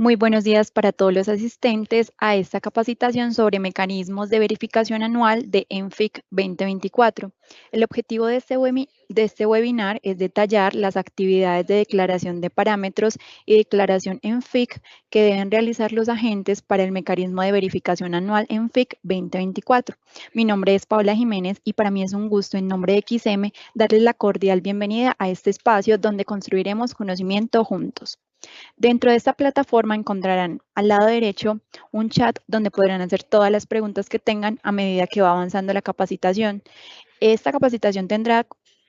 Muy buenos días para todos los asistentes a esta capacitación sobre mecanismos de verificación anual de ENFIC 2024. El objetivo de este webinar es detallar las actividades de declaración de parámetros y declaración ENFIC que deben realizar los agentes para el mecanismo de verificación anual ENFIC 2024. Mi nombre es Paola Jiménez y para mí es un gusto en nombre de XM darles la cordial bienvenida a este espacio donde construiremos conocimiento juntos. Dentro de esta plataforma encontrarán al lado derecho un chat donde podrán hacer todas las preguntas que tengan a medida que va avanzando la capacitación. Esta capacitación tendrá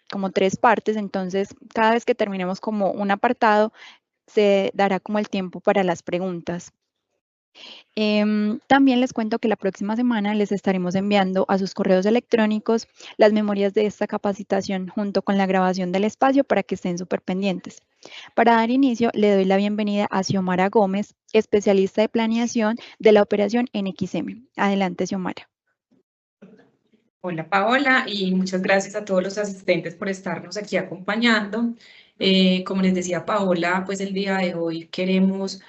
como 3 partes, entonces cada vez que terminemos como un apartado, se dará como el tiempo para las preguntas. También les cuento que la próxima semana les estaremos enviando a sus correos electrónicos las memorias de esta capacitación junto con la grabación del espacio para que estén súper pendientes. Para dar inicio, le doy la bienvenida a Xiomara Gómez, especialista de planeación de la operación NXM. Adelante, Xiomara. Hola Paola y muchas gracias a todos los asistentes por estarnos aquí acompañando. Como les decía Paola, pues el día de hoy queremos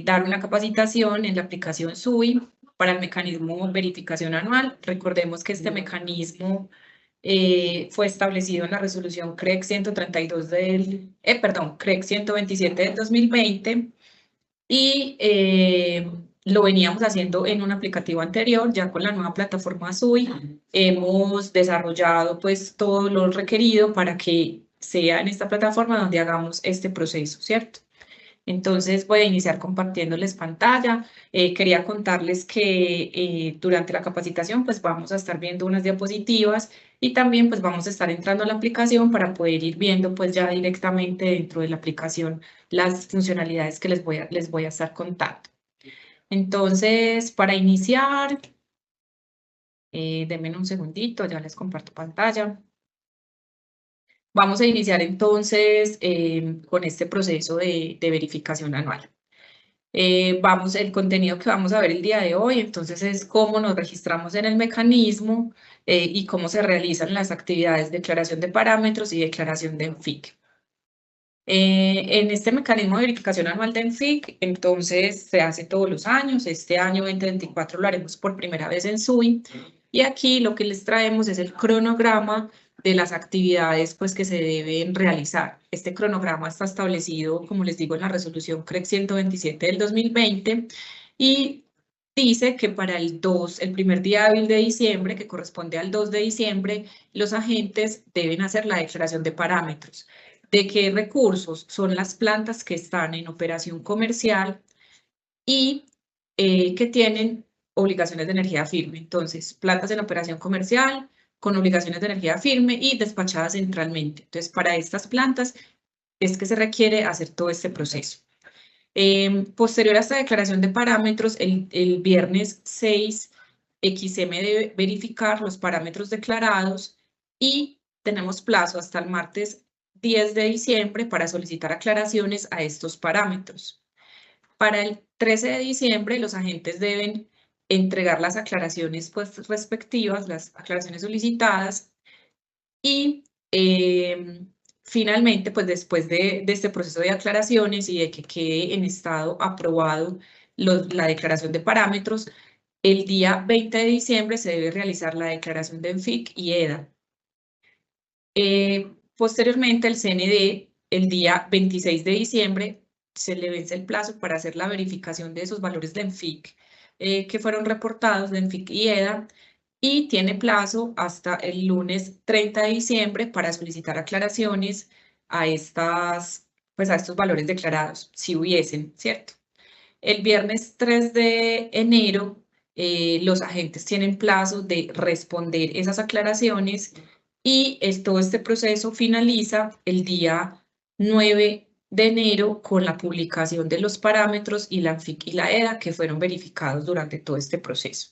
dar una capacitación en la aplicación SUI para el mecanismo verificación anual. Recordemos que este mecanismo fue establecido en la resolución CREC 132 CREC 127 del 2020 y lo veníamos haciendo en un aplicativo anterior. Ya con la nueva plataforma SUI hemos desarrollado pues todo lo requerido para que sea en esta plataforma donde hagamos este proceso, ¿cierto? Entonces voy a iniciar compartiéndoles pantalla. Quería contarles que durante la capacitación pues vamos a estar viendo unas diapositivas y también pues vamos a estar entrando a la aplicación para poder ir viendo pues ya directamente dentro de la aplicación las funcionalidades que les voy a estar contando. Entonces, para iniciar, denme un segundito, ya les comparto pantalla. Vamos a iniciar entonces con este proceso de verificación anual. El contenido que vamos a ver el día de hoy, entonces es cómo nos registramos en el mecanismo y cómo se realizan las actividades de declaración de parámetros y declaración de ENFIC. En este mecanismo de verificación anual de ENFIC, entonces se hace todos los años. Este año 2024 lo haremos por primera vez en SUI. Y aquí lo que les traemos es el cronograma de las actividades pues, que se deben realizar. Este cronograma está establecido, como les digo, en la resolución CREC 127 del 2020 y dice que para el primer día hábil de diciembre, que corresponde al 2 de diciembre, los agentes deben hacer la declaración de parámetros. ¿De qué recursos? Son las plantas que están en operación comercial y que tienen obligaciones de energía firme. Entonces, plantas en operación comercial con obligaciones de energía firme y despachadas centralmente. Entonces, para estas plantas es que se requiere hacer todo este proceso. Posterior a esta declaración de parámetros, el viernes 6, XM debe verificar los parámetros declarados y tenemos plazo hasta el martes 10 de diciembre para solicitar aclaraciones a estos parámetros. Para el 13 de diciembre, los agentes deben entregar las aclaraciones pues, respectivas, las aclaraciones solicitadas y finalmente, pues después de este proceso de aclaraciones y de que quede en estado aprobado la declaración de parámetros, el día 20 de diciembre se debe realizar la declaración de ENFIC y EDA. Posteriormente, el CND, el día 26 de diciembre, se le vence el plazo para hacer la verificación de esos valores de ENFIC que fueron reportados de ENFIC y EDA y tiene plazo hasta el lunes 30 de diciembre para solicitar aclaraciones a pues a estos valores declarados, si hubiesen, ¿cierto? El viernes 3 de enero, los agentes tienen plazo de responder esas aclaraciones y todo este proceso finaliza el día 9 de enero con la publicación de los parámetros y la ANFIC y la EDA que fueron verificados durante todo este proceso.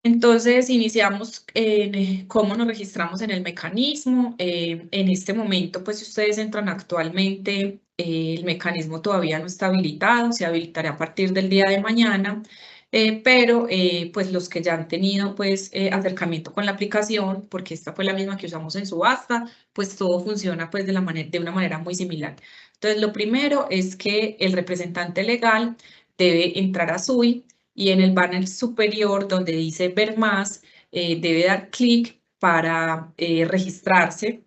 Entonces, iniciamos en cómo nos registramos en el mecanismo. En este momento, pues si ustedes entran actualmente, el mecanismo todavía no está habilitado, se habilitará a partir del día de mañana. pero pues los que ya han tenido pues acercamiento con la aplicación, porque esta fue la misma que usamos en subasta, pues todo funciona pues de una manera muy similar. Entonces, lo primero es que el representante legal debe entrar a SUI y en el banner superior donde dice ver más, debe dar clic para registrarse.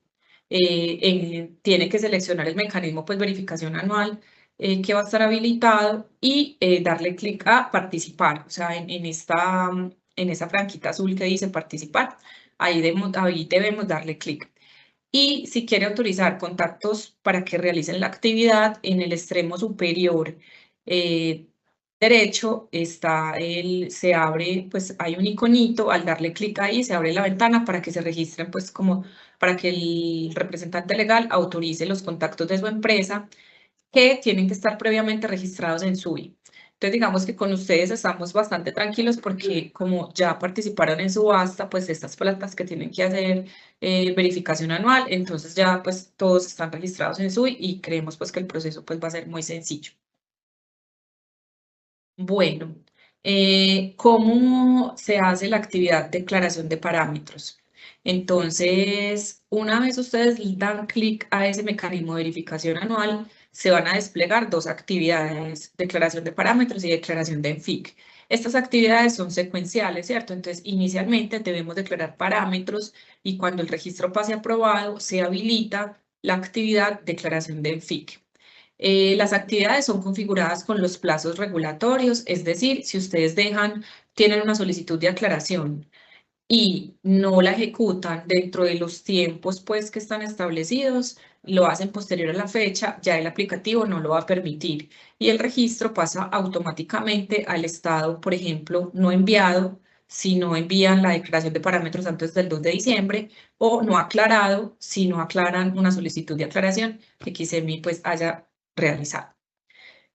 Tiene que seleccionar el mecanismo pues verificación anual que va a estar habilitado y darle clic a participar, o sea, en esa franquita azul que dice participar, ahí debemos darle clic. Y si quiere autorizar contactos para que realicen la actividad, en el extremo superior derecho se abre, pues hay un iconito, al darle clic ahí se abre la ventana para que se registren, pues como para que el representante legal autorice los contactos de su empresa que tienen que estar previamente registrados en SUI. Entonces, digamos que con ustedes estamos bastante tranquilos porque como ya participaron en subasta, pues estas plantas que tienen que hacer verificación anual, entonces ya pues todos están registrados en SUI y creemos pues que el proceso pues va a ser muy sencillo. Bueno, ¿cómo se hace la actividad de declaración de parámetros? Entonces, una vez ustedes dan clic a ese mecanismo de verificación anual, se van a desplegar dos actividades, declaración de parámetros y declaración de ENFIC. Estas actividades son secuenciales, ¿cierto? Entonces, inicialmente debemos declarar parámetros y cuando el registro pase aprobado, se habilita la actividad declaración de ENFIC. Las actividades son configuradas con los plazos regulatorios, es decir, si ustedes tienen una solicitud de aclaración y no la ejecutan dentro de los tiempos pues que están establecidos, lo hacen posterior a la fecha, ya el aplicativo no lo va a permitir y el registro pasa automáticamente al estado, por ejemplo, no enviado, si no envían la declaración de parámetros antes del 2 de diciembre o no aclarado, si no aclaran una solicitud de aclaración que XEMI pues haya realizado.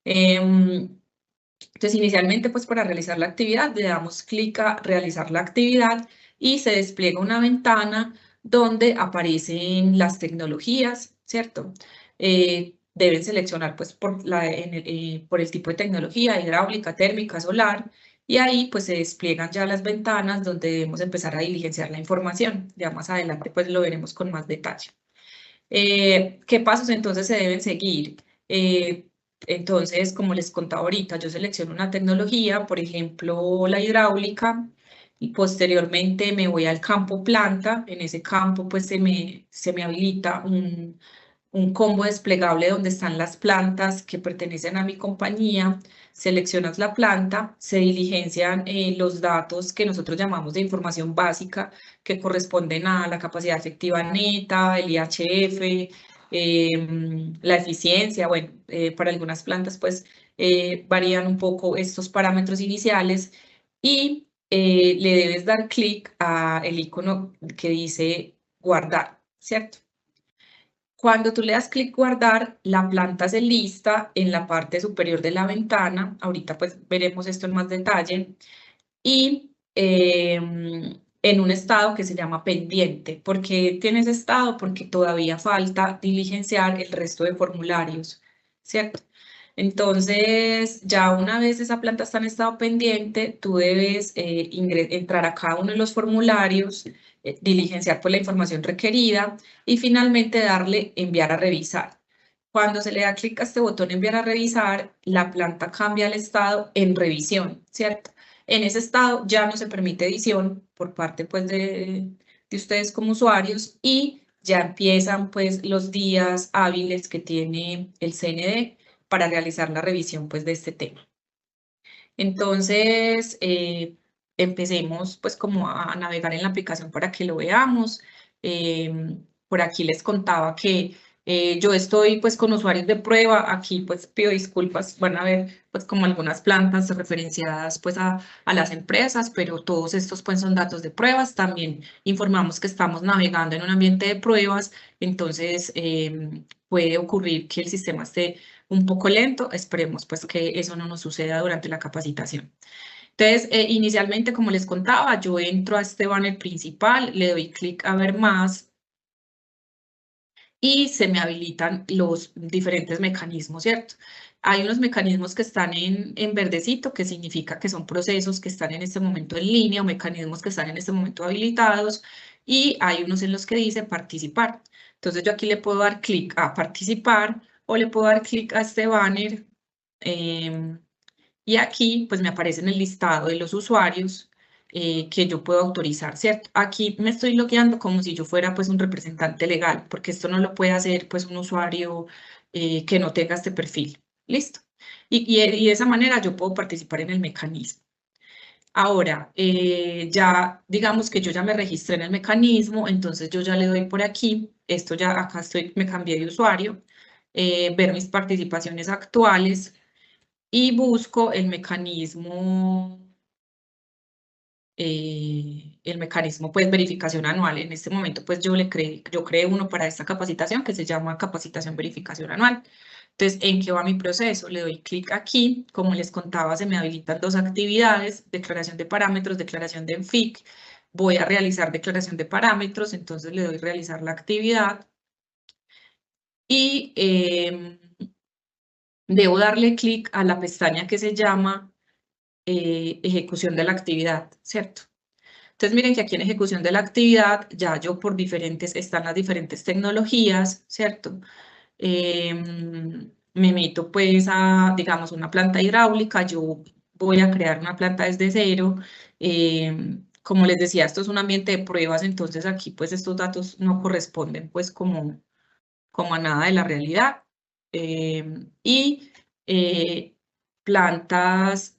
Entonces, inicialmente, pues para realizar la actividad, le damos clic a realizar la actividad y se despliega una ventana donde aparecen las tecnologías, ¿cierto? Deben seleccionar pues por el tipo de tecnología, hidráulica, térmica, solar, y ahí pues se despliegan ya las ventanas donde debemos empezar a diligenciar la información. Ya más adelante pues lo veremos con más detalle. ¿Qué pasos entonces se deben seguir? Entonces, como les contaba ahorita, yo selecciono una tecnología, por ejemplo, la hidráulica, y posteriormente me voy al campo planta. En ese campo, pues se me habilita un combo desplegable donde están las plantas que pertenecen a mi compañía. Seleccionas la planta, se diligencian los datos que nosotros llamamos de información básica, que corresponden a la capacidad efectiva neta, el IHF, la eficiencia. Bueno, para algunas plantas pues varían un poco estos parámetros iniciales y le debes dar clic al icono que dice guardar, ¿cierto? Cuando tú le das clic guardar, la planta se lista en la parte superior de la ventana. Ahorita pues veremos esto en más detalle. Y en un estado que se llama pendiente. ¿Por qué tiene ese estado? Porque todavía falta diligenciar el resto de formularios, ¿cierto? Entonces, ya una vez esa planta está en estado pendiente, tú debes entrar a cada uno de los formularios, diligenciar por la información requerida y finalmente darle enviar a revisar. Cuando se le da clic a este botón enviar a revisar, la planta cambia el estado en revisión, ¿cierto? En ese estado ya no se permite edición por parte pues de ustedes como usuarios y ya empiezan pues los días hábiles que tiene el CND para realizar la revisión pues de este tema. Entonces, empecemos pues como a navegar en la aplicación para que lo veamos. Por aquí les contaba que yo estoy pues con usuarios de prueba. Aquí pues pido disculpas, van a ver pues como algunas plantas referenciadas pues a las empresas, pero todos estos pues son datos de pruebas. También informamos que estamos navegando en un ambiente de pruebas, entonces puede ocurrir que el sistema esté un poco lento. Esperemos pues que eso no nos suceda durante la capacitación. Entonces, inicialmente, como les contaba, yo entro a este banner principal, le doy clic a ver más y se me habilitan los diferentes mecanismos, ¿cierto? Hay unos mecanismos que están en verdecito, que significa que son procesos que están en este momento en línea o mecanismos que están en este momento habilitados, y hay unos en los que dice participar. Entonces yo aquí le puedo dar clic a participar o le puedo dar clic a este banner, y aquí pues me aparece en el listado de los usuarios que yo puedo autorizar, ¿cierto? Aquí me estoy logueando como si yo fuera pues un representante legal, porque esto no lo puede hacer pues un usuario que no tenga este perfil. ¿Listo? Y de esa manera yo puedo participar en el mecanismo. Ahora, ya digamos que yo ya me registré en el mecanismo, entonces yo ya le doy por aquí, esto ya acá estoy, me cambié de usuario, ver mis participaciones actuales y busco el mecanismo pues verificación anual. En este momento pues yo creé uno para esta capacitación que se llama capacitación verificación anual. Entonces, ¿en qué va mi proceso? Le doy clic aquí, como les contaba, se me habilitan dos actividades: declaración de parámetros, declaración de ENFIC. Voy a realizar declaración de parámetros, entonces le doy realizar la actividad y debo darle clic a la pestaña que se llama ejecución de la actividad, ¿cierto? Entonces miren que aquí en ejecución de la actividad ya yo por están las diferentes tecnologías, ¿cierto? Me meto pues a, digamos, una planta hidráulica, yo voy a crear una planta desde cero. Como les decía, esto es un ambiente de pruebas, entonces aquí pues estos datos no corresponden pues como a nada de la realidad. Y plantas,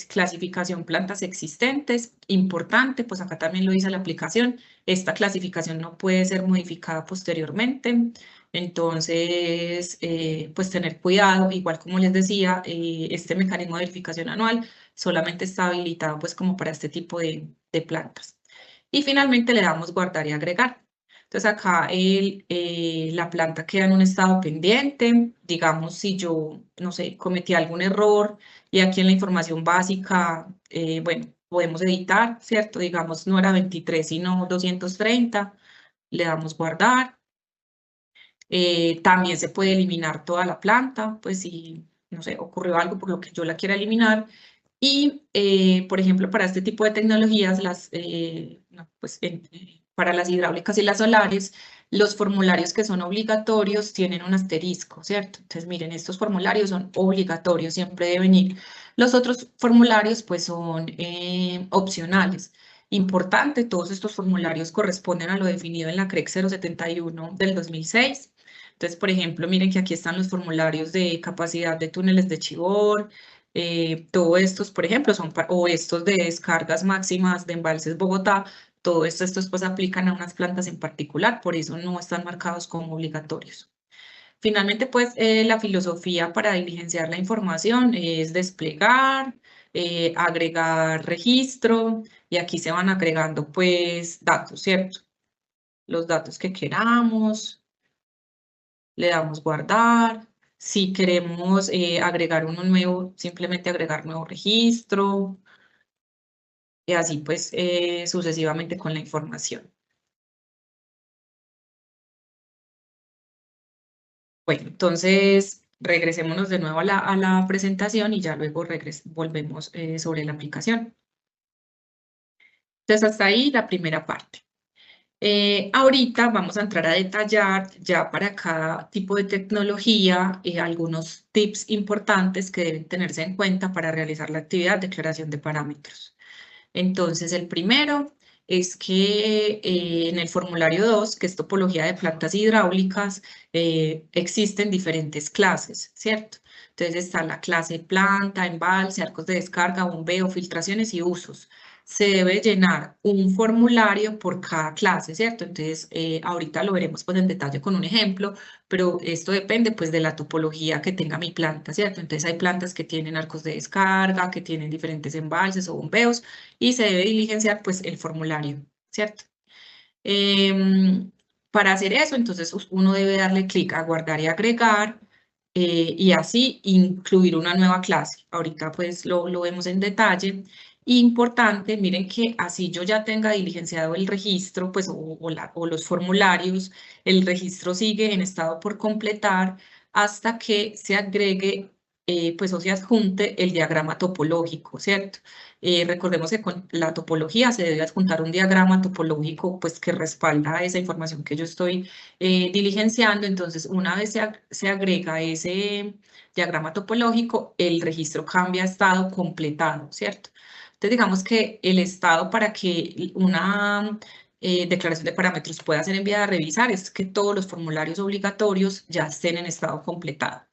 clasificación plantas existentes, importante, pues acá también lo dice la aplicación, esta clasificación no puede ser modificada posteriormente, entonces pues tener cuidado, igual como les decía, este mecanismo de verificación anual solamente está habilitado pues como para este tipo de plantas. Y finalmente le damos guardar y agregar. Entonces acá la planta queda en un estado pendiente. Digamos, si yo, no sé, cometí algún error y aquí en la información básica, bueno, podemos editar, ¿cierto? Digamos, no era 23, sino 230. Le damos guardar. También se puede eliminar toda la planta, pues si, no sé, ocurrió algo por lo que yo la quiera eliminar. Y, por ejemplo, para este tipo de tecnologías, no, pues, para las hidráulicas y las solares, los formularios que son obligatorios tienen un asterisco, ¿cierto? Entonces, miren, estos formularios son obligatorios, siempre deben ir. Los otros formularios, pues, son opcionales. Importante, todos estos formularios corresponden a lo definido en la CREC 071 del 2006. Entonces, por ejemplo, miren que aquí están los formularios de capacidad de túneles de Chivor. Todos estos, por ejemplo, o estos de descargas máximas de embalses Bogotá, todos estos pues aplican a unas plantas en particular, por eso no están marcados como obligatorios. Finalmente, pues la filosofía para diligenciar la información es desplegar, agregar registro, y aquí se van agregando pues datos, ¿cierto? Los datos que queramos, le damos guardar. Si queremos agregar uno nuevo, simplemente agregar nuevo registro, y así pues sucesivamente con la información. Bueno, entonces regresémonos de nuevo a la presentación y ya luego volvemos sobre la aplicación. Entonces hasta ahí la primera parte. Ahorita vamos a entrar a detallar ya para cada tipo de tecnología algunos tips importantes que deben tenerse en cuenta para realizar la actividad de declaración de parámetros. Entonces, el primero es que en el formulario 2, que es topología de plantas hidráulicas, existen diferentes clases, ¿cierto? Entonces está la clase planta, embalse, arcos de descarga, bombeo, filtraciones y usos. Se debe llenar un formulario por cada clase, ¿cierto? Entonces, ahorita lo veremos pues en detalle con un ejemplo, pero esto depende pues de la topología que tenga mi planta, ¿cierto? Entonces hay plantas que tienen arcos de descarga, que tienen diferentes embalses o bombeos, y se debe diligenciar pues el formulario, ¿cierto? Para hacer eso, entonces uno debe darle clic a guardar y agregar, y así incluir una nueva clase. Ahorita pues lo vemos en detalle. Importante, miren que así yo ya tenga diligenciado el registro, pues, o los formularios, el registro sigue en estado por completar hasta que se agregue, pues, o se adjunte el diagrama topológico, ¿cierto? Recordemos que con la topología se debe adjuntar un diagrama topológico, pues, que respalda esa información que yo estoy diligenciando. Entonces, una vez se agrega ese diagrama topológico, el registro cambia a estado completado, ¿cierto? Entonces, digamos que el estado para que una declaración de parámetros pueda ser enviada a revisar es que todos los formularios obligatorios ya estén en estado completado.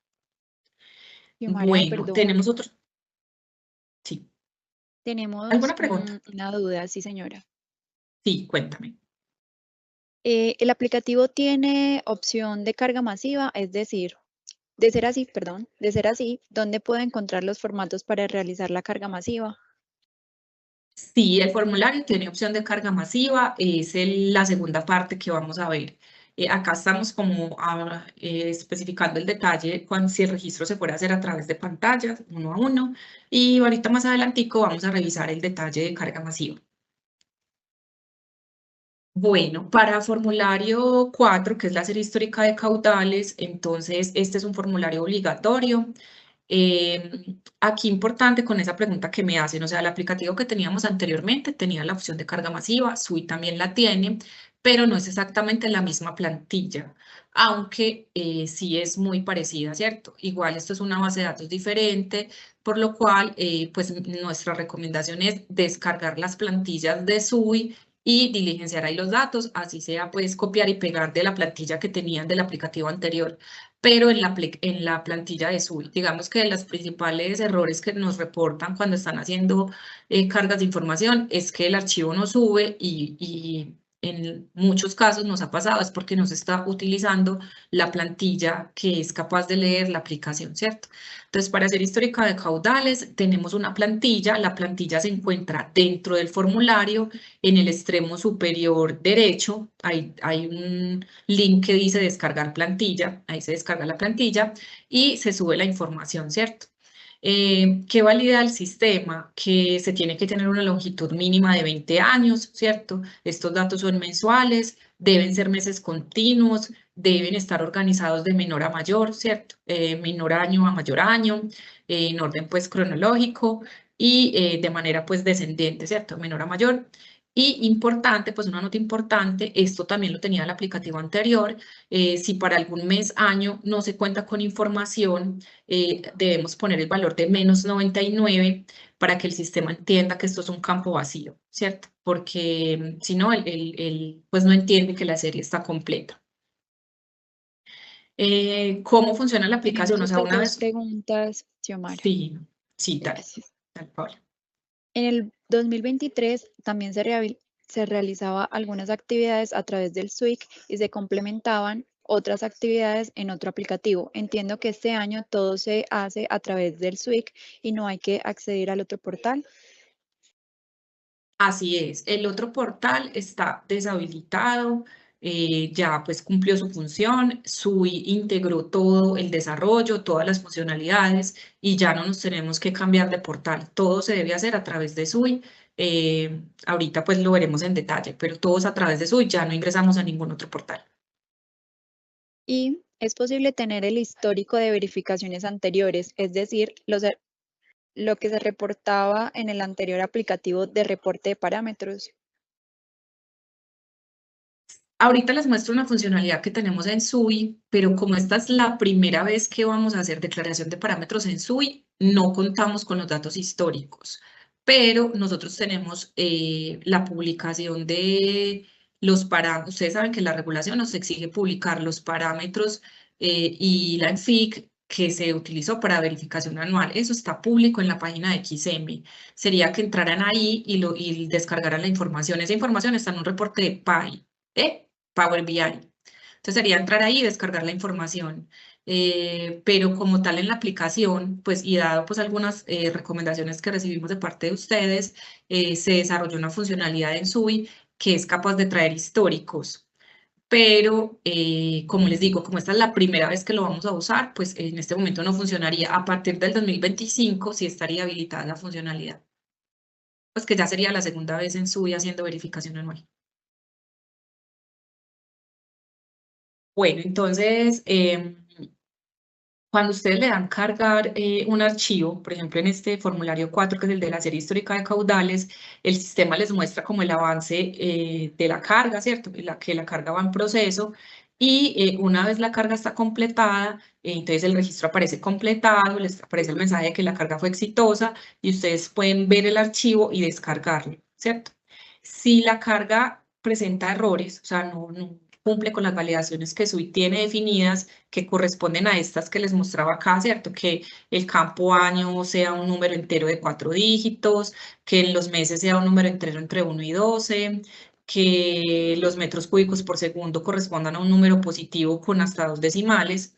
Xiomara, Bueno, perdón, tenemos otro. Sí. tenemos ¿Alguna pregunta? una duda, sí, señora. Sí, cuéntame. El aplicativo tiene opción de carga masiva, es decir, de ser así, ¿dónde puedo encontrar los formatos para realizar la carga masiva? Sí, el formulario tiene opción de carga masiva, es la segunda parte que vamos a ver. Acá estamos como especificando el detalle si el registro se fuera a hacer a través de pantallas, uno a uno, y ahorita más adelantico vamos a revisar el detalle de carga masiva. Bueno, para formulario 4, que es la serie histórica de caudales, entonces este es un formulario obligatorio. Aquí importante con esa pregunta que me hacen, o sea, el aplicativo que teníamos anteriormente tenía la opción de carga masiva, SUI también la tiene, pero no es exactamente la misma plantilla, aunque sí es muy parecida, ¿cierto? Igual esto es una base de datos diferente, por lo cual, pues nuestra recomendación es descargar las plantillas de SUI y diligenciar ahí los datos, así sea, pues copiar y pegar de la plantilla que tenían del aplicativo anterior, pero en la plantilla de SUI. Digamos que los principales errores que nos reportan cuando están haciendo cargas de información es que el archivo no sube y en muchos casos nos ha pasado es porque no se está utilizando la plantilla que es capaz de leer la aplicación, ¿cierto? Entonces, para hacer histórica de caudales, tenemos una plantilla. La plantilla se encuentra dentro del formulario en el extremo superior derecho. Hay un link que dice descargar plantilla, ahí se descarga la plantilla y se sube la información, ¿cierto? ¿Qué valida el sistema? Que se tiene que tener una longitud mínima de 20 años, ¿cierto? Estos datos son mensuales, deben ser meses continuos, deben estar organizados de menor a mayor, ¿cierto? Menor año a mayor año, en orden pues cronológico y de manera pues descendente, ¿cierto? Menor a mayor. Y importante, pues una nota importante, esto también lo tenía el aplicativo anterior, si para algún mes, año no se cuenta con información, debemos poner el valor de -99 para que el sistema entienda que esto es un campo vacío, ¿cierto? Porque si no, pues no entiende que la serie está completa. ¿Cómo funciona la aplicación? Tenemos O sea, otras una dos vez, preguntas, Xiomara. sí, sí, tal, Gracias. tal, Paula. En el 2023 también se realizaba algunas actividades a través del SWIC y se complementaban otras actividades en otro aplicativo. Entiendo que este año todo se hace a través del SWIC y no hay que acceder al otro portal. Así es, el otro portal está deshabilitado, ya pues cumplió su función, SUI integró todo el desarrollo, todas las funcionalidades y ya no nos tenemos que cambiar de portal, todo se debe hacer a través de SUI. Ahorita pues lo veremos en detalle, pero todos a través de SUI, ya no ingresamos a ningún otro portal. Y es posible tener el histórico de verificaciones anteriores, es decir, lo que se reportaba en el anterior aplicativo de reporte de parámetros. Ahorita les muestro una funcionalidad que tenemos en SUI, pero como esta es la primera vez que vamos a hacer declaración de parámetros en SUI, no contamos con los datos históricos, pero nosotros tenemos la publicación de los parámetros. Ustedes saben que la regulación nos exige publicar los parámetros y la ENFIC que se utilizó para verificación anual. Eso está público en la página de XM. Sería que entraran ahí y descargaran la información. Esa información está en un reporte de PAI. Power BI. Entonces sería entrar ahí y descargar la información. Pero como tal en la aplicación, pues y dado pues algunas recomendaciones que recibimos de parte de ustedes, se desarrolló una funcionalidad en SUI que es capaz de traer históricos. Pero, como les digo, como esta es la primera vez que lo vamos a usar, pues en este momento no funcionaría. A partir del 2025 sí estaría habilitada la funcionalidad. pues que ya sería la segunda vez en SUI haciendo verificación anual. Bueno, entonces, cuando ustedes le dan cargar un archivo, por ejemplo, en este formulario 4, que es el de la serie histórica de caudales, el sistema les muestra como el avance de la carga, ¿cierto? Que la carga va en proceso y una vez la carga está completada, entonces el registro aparece completado, les aparece el mensaje de que la carga fue exitosa y ustedes pueden ver el archivo y descargarlo, ¿cierto? Si la carga presenta errores, o sea, no cumple con las validaciones que SUI tiene definidas, que corresponden a estas que les mostraba acá, ¿cierto? Que el campo año sea un número entero de 4 dígitos, que en los meses sea un número entero entre 1 y 12, que los metros cúbicos por segundo correspondan a un número positivo con hasta 2 decimales.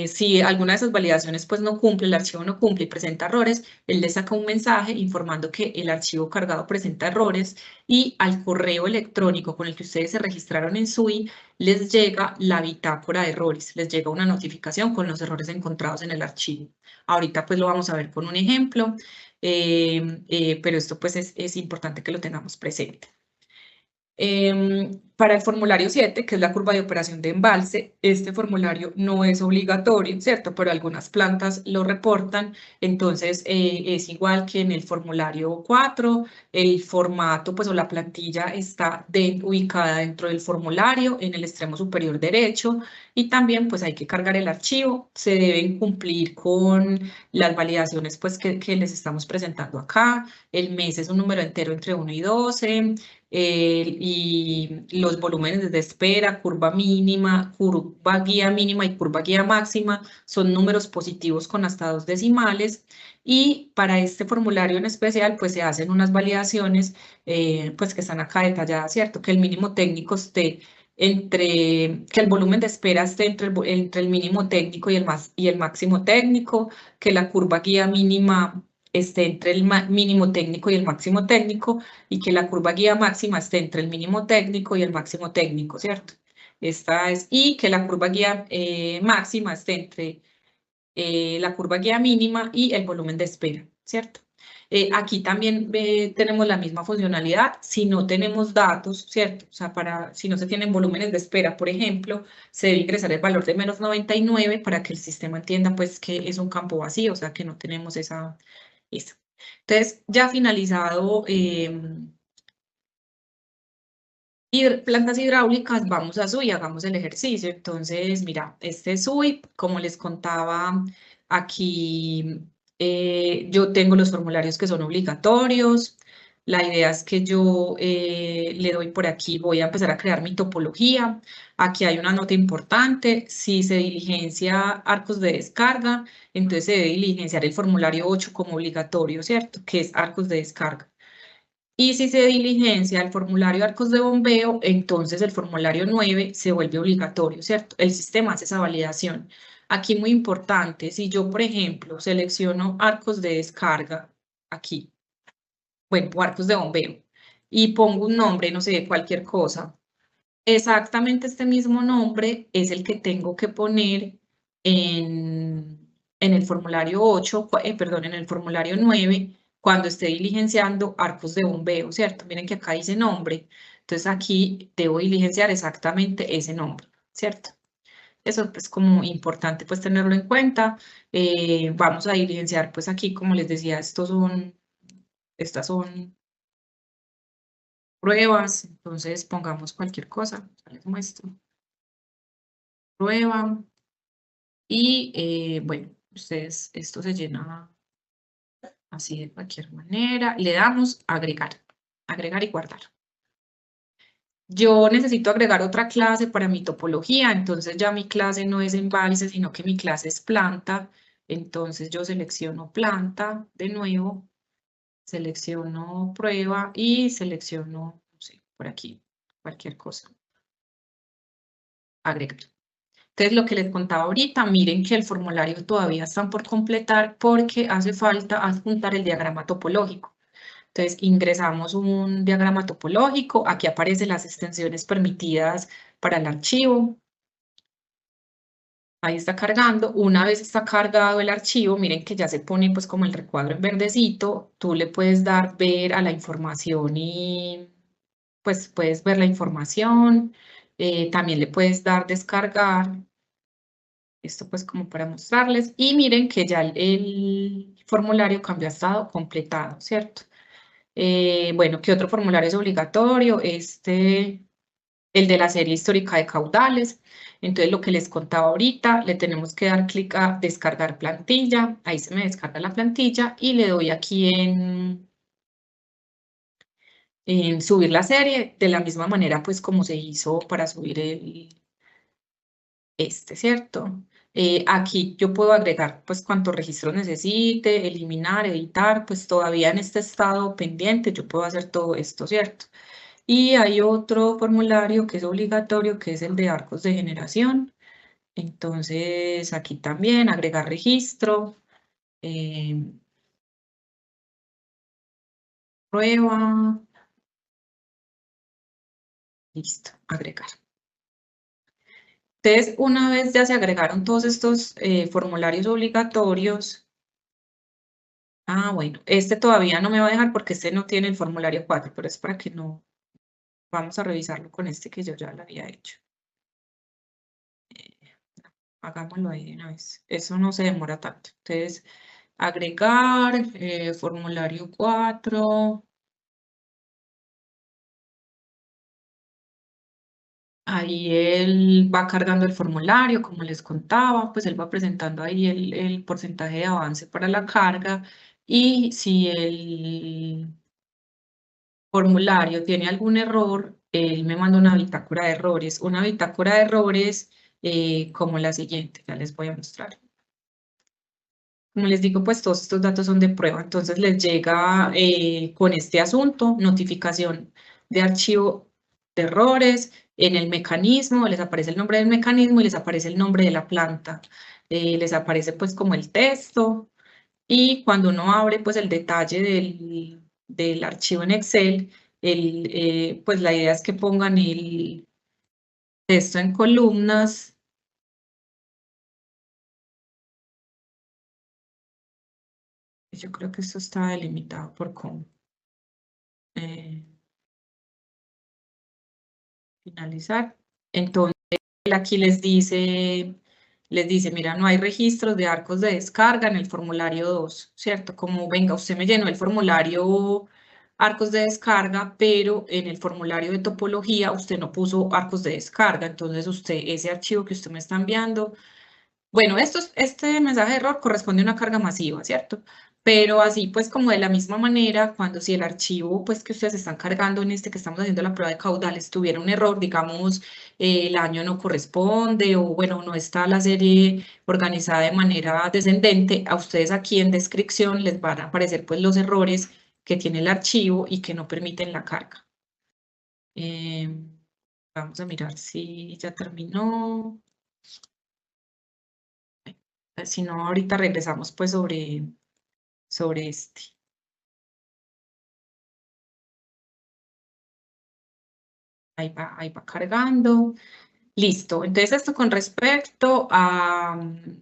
Si alguna de esas validaciones pues no cumple, el archivo no cumple y presenta errores, él le saca un mensaje informando que el archivo cargado presenta errores y al correo electrónico con el que ustedes se registraron en SUI les llega la bitácora de errores, les llega una notificación con los errores encontrados en el archivo. Ahorita pues lo vamos a ver con un ejemplo, pero esto pues es importante que lo tengamos presente. Para el formulario 7, que es la curva de operación de embalse, este formulario no es obligatorio, ¿cierto? Pero algunas plantas lo reportan, entonces es igual que en el formulario 4, el formato pues o la plantilla está ubicada dentro del formulario en el extremo superior derecho y también pues hay que cargar el archivo, se deben cumplir con las validaciones pues que les estamos presentando acá, el mes es un número entero entre 1 y 12, y los volúmenes de espera, curva mínima, curva guía mínima y curva guía máxima son números positivos con hasta 2 decimales y para este formulario en especial pues se hacen unas validaciones pues que están acá detalladas, ¿cierto? Que el mínimo técnico esté que el volumen de espera esté entre el mínimo técnico y el máximo técnico, que la curva guía mínima esté entre el mínimo técnico y el máximo técnico y que la curva guía máxima esté entre el mínimo técnico y el máximo técnico, ¿cierto? Y que la curva guía máxima esté entre la curva guía mínima y el volumen de espera, ¿cierto? Aquí también tenemos la misma funcionalidad si no tenemos datos, ¿cierto? O sea, si no se tienen volúmenes de espera, por ejemplo, se debe ingresar el valor de menos 99 para que el sistema entienda pues que es un campo vacío, o sea, que no tenemos esa. Entonces, ya finalizado plantas hidráulicas, vamos a SUI, hagamos el ejercicio. Entonces, mira, este es SUI, como les contaba, aquí yo tengo los formularios que son obligatorios. La idea es que yo le doy por aquí, voy a empezar a crear mi topología. Aquí hay una nota importante, si se diligencia arcos de descarga, entonces se debe diligenciar el formulario 8 como obligatorio, ¿cierto? Que es arcos de descarga. Y si se diligencia el formulario arcos de bombeo, entonces el formulario 9 se vuelve obligatorio, ¿cierto? El sistema hace esa validación. Aquí muy importante, si yo, por ejemplo, selecciono arcos de descarga, aquí, bueno, o arcos de bombeo, y pongo un nombre, no sé, cualquier cosa, exactamente este mismo nombre es el que tengo que poner en el formulario 8, perdón, en el formulario 9, cuando esté diligenciando arcos de bombeo, ¿cierto? Miren que acá dice nombre. Entonces aquí debo diligenciar exactamente ese nombre, ¿cierto? Eso es como importante pues tenerlo en cuenta. Vamos a diligenciar pues aquí, como les decía, estas son pruebas, entonces pongamos cualquier cosa, ya les muestro. Prueba y bueno, ustedes, esto se llena así de cualquier manera, le damos agregar y guardar. Yo necesito agregar otra clase para mi topología, entonces ya mi clase no es embalse, sino que mi clase es planta, entonces yo selecciono planta de nuevo, selecciono prueba y selecciono, no sé, por aquí, cualquier cosa, agregar. Entonces, lo que les contaba ahorita, miren que el formulario todavía está por completar porque hace falta adjuntar el diagrama topológico. Entonces, ingresamos un diagrama topológico, aquí aparecen las extensiones permitidas para el archivo. Ahí está cargando. Una vez está cargado el archivo, miren que ya se pone pues como el recuadro en verdecito. Tú le puedes dar ver a la información y pues puedes ver la información. También le puedes dar descargar. Esto pues como para mostrarles. Y miren que ya el formulario cambió a estado completado, ¿cierto? Bueno, ¿qué otro formulario es obligatorio? El de la serie histórica de caudales. Entonces, lo que les contaba ahorita, le tenemos que dar clic a descargar plantilla. Ahí se me descarga la plantilla y le doy aquí en subir la serie, de la misma manera pues como se hizo para subir ¿cierto? Aquí yo puedo agregar pues cuántos registros necesite, eliminar, editar, pues todavía en este estado pendiente yo puedo hacer todo esto, ¿cierto? Y hay otro formulario que es obligatorio, que es el de arcos de generación. Entonces, aquí también agregar registro, prueba, listo, agregar. Entonces, una vez ya se agregaron todos estos formularios obligatorios, bueno, este todavía no me va a dejar porque este no tiene el formulario 4, pero es para que no, vamos a revisarlo con este que yo ya lo había hecho. Hagámoslo ahí de una vez, eso no se demora tanto. Entonces, agregar, formulario 4. Ahí él va cargando el formulario, como les contaba, pues él va presentando ahí el porcentaje de avance para la carga y si el formulario tiene algún error, él me manda una bitácora de errores. Una bitácora de errores como la siguiente, ya les voy a mostrar. Como les digo, pues todos estos datos son de prueba, entonces les llega con este asunto, notificación de archivo de errores, en el mecanismo, les aparece el nombre del mecanismo y les aparece el nombre de la planta. Les aparece pues como el texto y cuando uno abre pues el detalle del archivo en Excel, pues la idea es que pongan el texto en columnas. Yo creo que esto está delimitado por cómo. Finalizar. Entonces, aquí les dice, mira, no hay registros de arcos de descarga en el formulario 2, ¿cierto? Como, venga, usted me llenó el formulario arcos de descarga, pero en el formulario de topología usted no puso arcos de descarga, entonces ese archivo que usted me está enviando, bueno, este mensaje de error corresponde a una carga masiva, ¿cierto? Pero así, pues, como de la misma manera, cuando si el archivo, pues, que ustedes están cargando en este que estamos haciendo la prueba de caudales, tuviera un error, digamos, el año no corresponde o, bueno, no está la serie organizada de manera descendente, a ustedes aquí en descripción les van a aparecer, pues, los errores que tiene el archivo y que no permiten la carga. Vamos a mirar si ya terminó. Si no, ahorita regresamos pues sobre este. Ahí va cargando. Listo. Entonces, esto con respecto a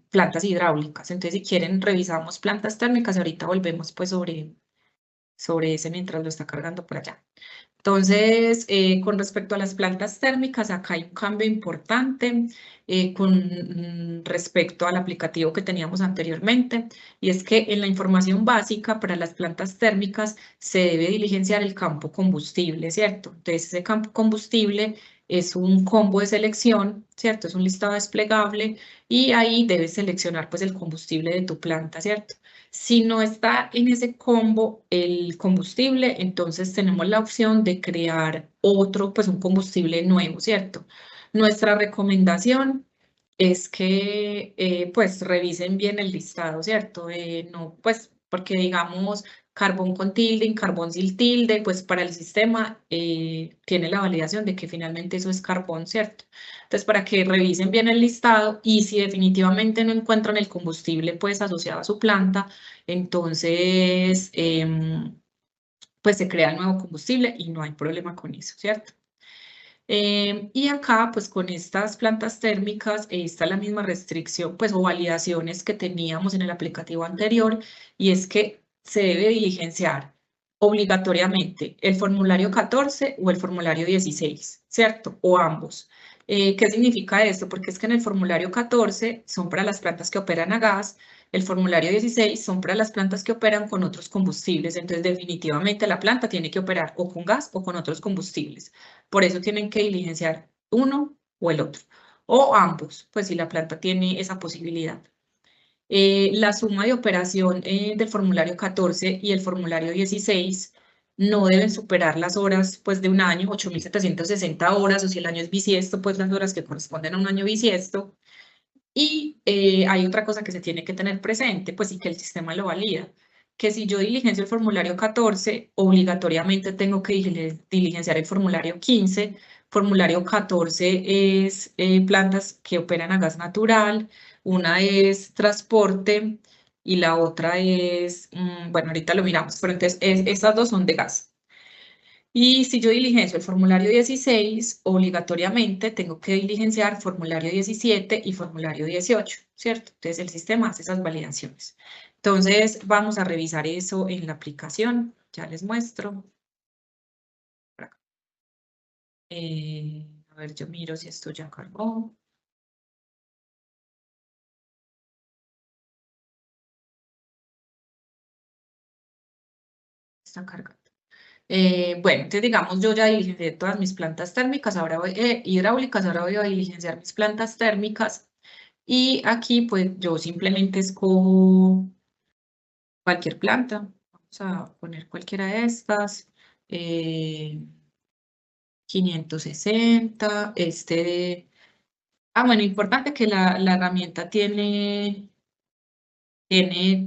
plantas hidráulicas. Entonces, si quieren, revisamos plantas térmicas. Ahorita volvemos pues sobre ese mientras lo está cargando por allá. Entonces, con respecto a las plantas térmicas, acá hay un cambio importante con respecto al aplicativo que teníamos anteriormente, y es que en la información básica para las plantas térmicas se debe diligenciar el campo combustible, ¿cierto? Entonces, ese campo combustible es un combo de selección, ¿cierto? Es un listado desplegable y ahí debes seleccionar pues el combustible de tu planta, ¿cierto? Si no está en ese combo el combustible, entonces tenemos la opción de crear otro, pues un combustible nuevo, ¿cierto? Nuestra recomendación es que pues revisen bien el listado, ¿cierto? No, pues porque digamos carbón con tilde, carbón sin tilde, pues para el sistema tiene la validación de que finalmente eso es carbón, ¿cierto? Entonces, para que revisen bien el listado y si definitivamente no encuentran el combustible pues asociado a su planta, entonces pues se crea el nuevo combustible y no hay problema con eso, ¿cierto? Y acá, pues con estas plantas térmicas, está la misma restricción, pues o validaciones que teníamos en el aplicativo anterior, y es que se debe diligenciar obligatoriamente el formulario 14 o el formulario 16, ¿cierto? O ambos. ¿Qué significa esto? Porque es que en el formulario 14 son para las plantas que operan a gas, el formulario 16 son para las plantas que operan con otros combustibles, entonces definitivamente la planta tiene que operar o con gas o con otros combustibles. Por eso tienen que diligenciar uno o el otro, o ambos, pues si la planta tiene esa posibilidad. La suma de operación del formulario 14 y el formulario 16 no deben superar las horas pues, de un año, 8.760 horas, o si el año es bisiesto, pues las horas que corresponden a un año bisiesto. Y hay otra cosa que se tiene que tener presente, pues y que el sistema lo valida, que si yo diligencio el formulario 14, obligatoriamente tengo que diligenciar el formulario 15. Formulario 14 es plantas que operan a gas natural, una es transporte y la otra es, bueno, ahorita lo miramos, pero entonces estas dos son de gas. Y si yo diligencio el formulario 16, obligatoriamente tengo que diligenciar formulario 17 y formulario 18, ¿cierto? Entonces el sistema hace esas validaciones. Entonces vamos a revisar eso en la aplicación. Ya les muestro. A ver, yo miro si esto ya cargó. Está cargando. Bueno, entonces digamos, yo ya diligencié todas mis plantas térmicas, ahora voy, hidráulicas, ahora voy a diligenciar mis plantas térmicas. Y aquí pues yo simplemente escojo cualquier planta. Vamos a poner cualquiera de estas. 560. Bueno, importante que la herramienta tiene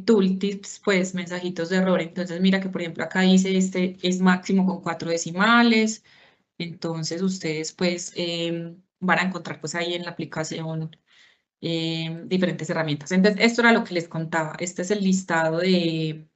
tooltips, pues mensajitos de error. Entonces, mira que por ejemplo acá dice este es máximo con 4 decimales. Entonces, ustedes pues van a encontrar pues ahí en la aplicación diferentes herramientas. Entonces, esto era lo que les contaba. Este es el listado de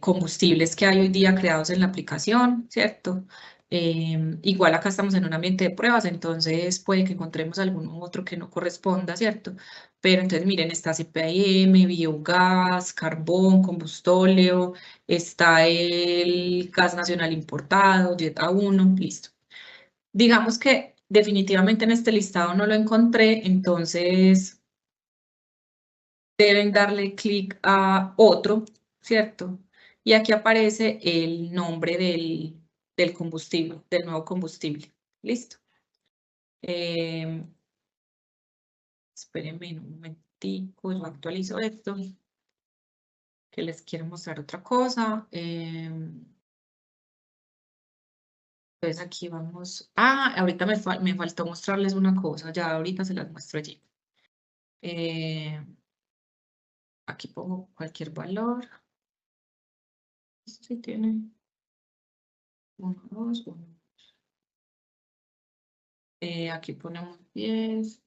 combustibles que hay hoy día creados en la aplicación, ¿cierto? Igual acá estamos en un ambiente de pruebas, entonces puede que encontremos alguno otro que no corresponda, ¿cierto? Pero entonces miren, está CPM, biogás, carbón, combustóleo, está el gas nacional importado, Jet A1, listo. Digamos que definitivamente en este listado no lo encontré, entonces deben darle clic a otro, ¿cierto? Y aquí aparece el nombre del combustible, del nuevo combustible. ¿Listo? Espérenme un momentico, yo actualizo esto, que les quiero mostrar otra cosa. Entonces aquí vamos. Ahorita me faltó mostrarles una cosa, ya ahorita se las muestro allí. Aquí pongo cualquier valor. Sí tiene 1, 2, 1. Aquí ponemos 10.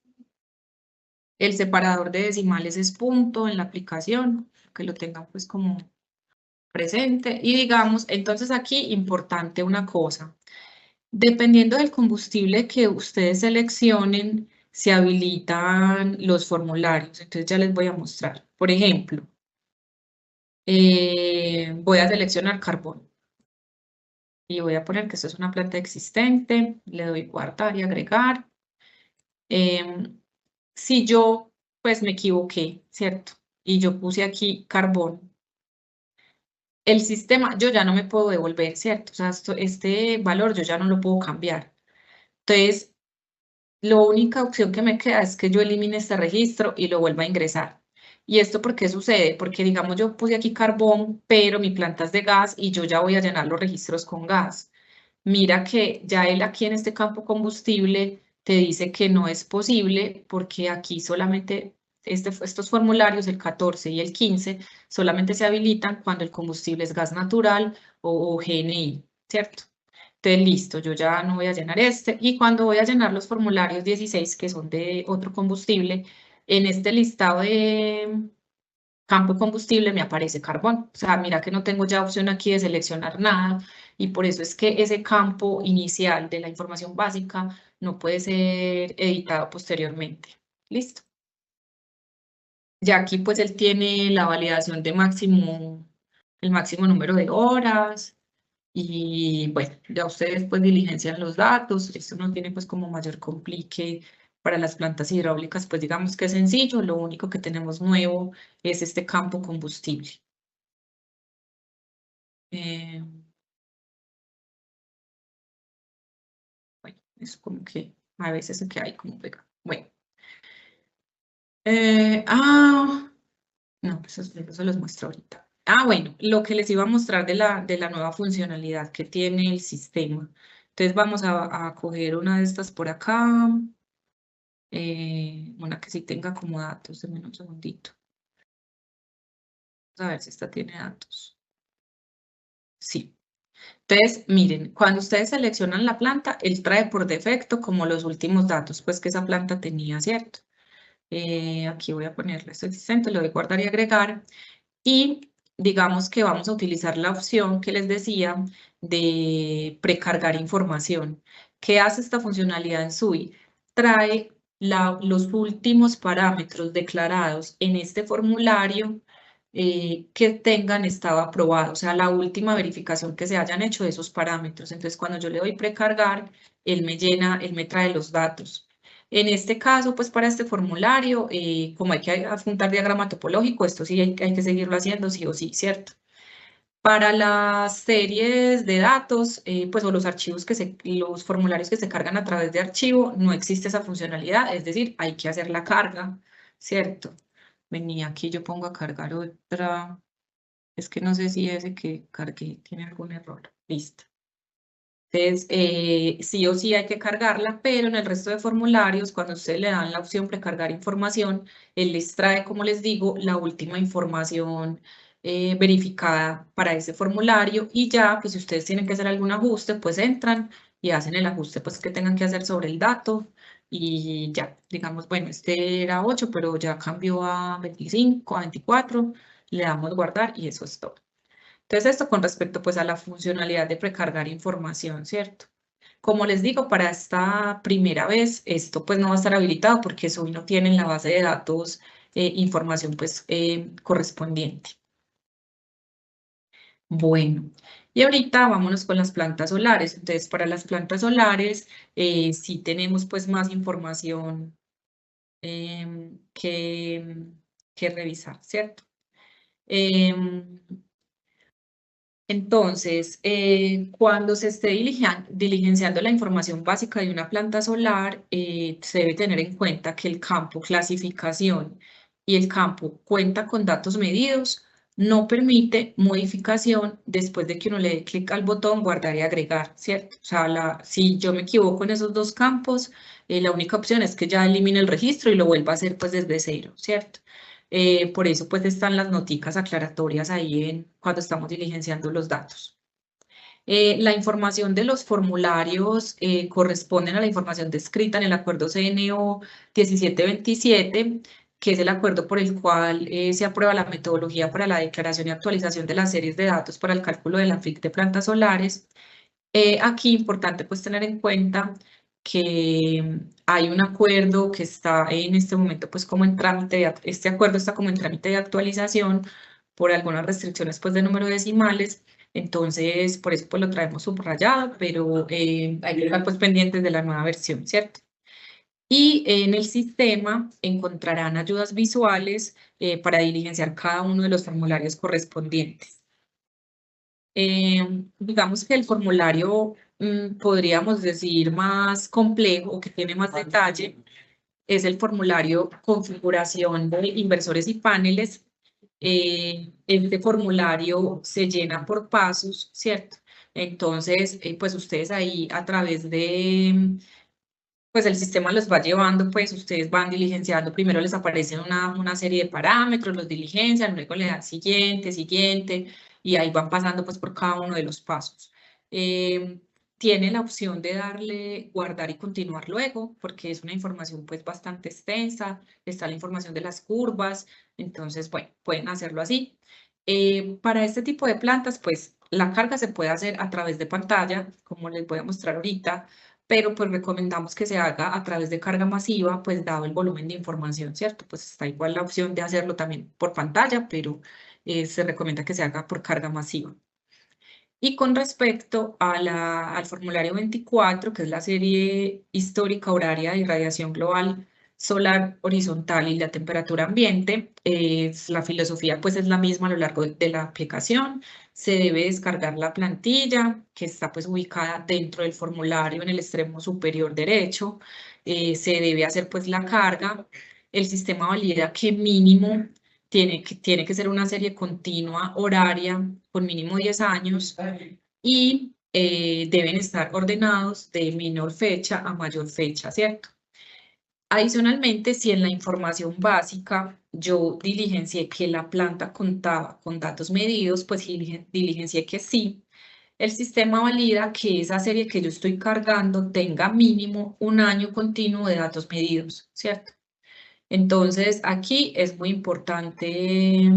El separador de decimales es punto en la aplicación, que lo tengan pues como presente. Y digamos, entonces aquí importante una cosa. Dependiendo del combustible que ustedes seleccionen, se habilitan los formularios. Entonces ya les voy a mostrar. Por ejemplo, voy a seleccionar carbón. Y voy a poner que esto es una planta existente. Le doy guardar y agregar. Si yo pues me equivoqué, ¿cierto? Y yo puse aquí carbón, el sistema, yo ya no me puedo devolver, ¿cierto? O sea, este valor yo ya no lo puedo cambiar. Entonces, la única opción que me queda es que yo elimine este registro y lo vuelva a ingresar. ¿Y esto por qué sucede? Porque, digamos, yo puse aquí carbón, pero mi planta es de gas y yo ya voy a llenar los registros con gas. Mira que ya él aquí en este campo combustible te dice que no es posible porque aquí solamente estos formularios, el 14 y el 15, solamente se habilitan cuando el combustible es gas natural o GNI, ¿cierto? Entonces, listo, yo ya no voy a llenar este. Y cuando voy a llenar los formularios 16, que son de otro combustible, en este listado campo combustible me aparece carbón. O sea, mira que no tengo ya opción aquí de seleccionar nada y por eso es que ese campo inicial de la información básica no puede ser editado posteriormente. ¿Listo? Ya aquí pues él tiene la validación de el máximo número de horas y bueno, ya ustedes pues diligencian los datos. Esto no tiene pues como mayor complique para las plantas hidráulicas, pues digamos que es sencillo. Lo único que tenemos nuevo es este campo combustible. Eh, bueno, es como que a veces se queda ahí como pega. Bueno. No, pues eso se los muestro ahorita. Bueno, lo que les iba a mostrar de la nueva funcionalidad que tiene el sistema. Entonces vamos a coger una de estas por acá, una que sí tenga como datos, denme un segundito. Vamos a ver si esta tiene datos. Sí. Entonces, miren, cuando ustedes seleccionan la planta, él trae por defecto como los últimos datos, pues que esa planta tenía, ¿cierto? Aquí voy a ponerle esto existente, lo voy a guardar y agregar. Y digamos que vamos a utilizar la opción que les decía de precargar información. ¿Qué hace esta funcionalidad en SUI? Trae los últimos parámetros declarados en este formulario que tengan estado aprobado, o sea, la última verificación que se hayan hecho de esos parámetros. Entonces, cuando yo le doy precargar, él me trae los datos. En este caso, pues para este formulario, como hay que adjuntar diagrama topológico, esto sí hay que seguirlo haciendo sí o sí, ¿cierto? Para las series de datos, pues o los archivos los formularios que se cargan a través de archivo, no existe esa funcionalidad, es decir, hay que hacer la carga, ¿cierto? Vení, aquí yo pongo a cargar otra, es que no sé si ese que cargué tiene algún error, listo. Entonces, sí o sí hay que cargarla, pero en el resto de formularios, cuando ustedes le dan la opción precargar información, él les trae, como les digo, la última información verificada para ese formulario y ya, pues si ustedes tienen que hacer algún ajuste, pues entran y hacen el ajuste pues que tengan que hacer sobre el dato y ya, digamos, bueno, este era 8, pero ya cambió a 25, a 24, le damos guardar y eso es todo. Entonces, esto con respecto pues a la funcionalidad de precargar información, ¿cierto? Como les digo, para esta primera vez, esto pues no va a estar habilitado porque eso no tiene en la base de datos información pues correspondiente. Bueno, y ahorita vámonos con las plantas solares. Entonces, para las plantas solares sí tenemos pues más información que revisar, ¿cierto? Em, Entonces, cuando se esté diligenciando la información básica de una planta solar, se debe tener en cuenta que el campo clasificación y el campo cuenta con datos medidos no permite modificación después de que uno le dé clic al botón guardar y agregar, ¿cierto? O sea, si yo me equivoco en esos dos campos, la única opción es que ya elimine el registro y lo vuelva a hacer pues desde cero, ¿cierto? Por eso pues están las noticas aclaratorias ahí cuando estamos diligenciando los datos. La información de los formularios corresponden a la información descrita en el acuerdo CNO 1727, que es el acuerdo por el cual se aprueba la metodología para la declaración y actualización de las series de datos para el cálculo de la FIC de plantas solares. Aquí importante pues tener en cuenta que hay un acuerdo que está en este momento pues como en trámite, este acuerdo está como en trámite de actualización por algunas restricciones pues de número de decimales, entonces por eso pues lo traemos subrayado, pero hay que estar pues pendientes de la nueva versión, ¿cierto? Y en el sistema encontrarán ayudas visuales para diligenciar cada uno de los formularios correspondientes. Digamos que el formulario, podríamos decir, más complejo o que tiene más detalle, es el formulario configuración de inversores y paneles. Este formulario se llena por pasos, ¿cierto? Entonces, pues ustedes ahí a través de, pues el sistema los va llevando, pues ustedes van diligenciando, primero les aparece una serie de parámetros, los diligencian, luego le dan siguiente, siguiente, y ahí van pasando pues por cada uno de los pasos. Tiene la opción de darle guardar y continuar luego, porque es una información pues bastante extensa, está la información de las curvas, Entonces, bueno, pueden hacerlo así. Para este tipo de plantas, pues la carga se puede hacer a través de pantalla, como les voy a mostrar ahorita, pero pues recomendamos que se haga a través de carga masiva, pues dado el volumen de información, ¿cierto? Pues está igual la opción de hacerlo también por pantalla, pero se recomienda que se haga por carga masiva. Y con respecto a al formulario 24, que es la serie histórica horaria de irradiación global solar horizontal y la temperatura ambiente, la filosofía pues es la misma a lo largo de la aplicación. Se debe descargar la plantilla que está pues ubicada dentro del formulario en el extremo superior derecho. Se debe hacer pues la carga. El sistema valida que mínimo tiene que ser una serie continua horaria con mínimo 10 años y deben estar ordenados de menor fecha a mayor fecha, ¿cierto? Adicionalmente, si en la información básica yo diligencié que la planta contaba con datos medidos, pues diligencié que sí. El sistema valida que esa serie que yo estoy cargando tenga mínimo un año continuo de datos medidos, ¿cierto? Entonces, aquí es muy importante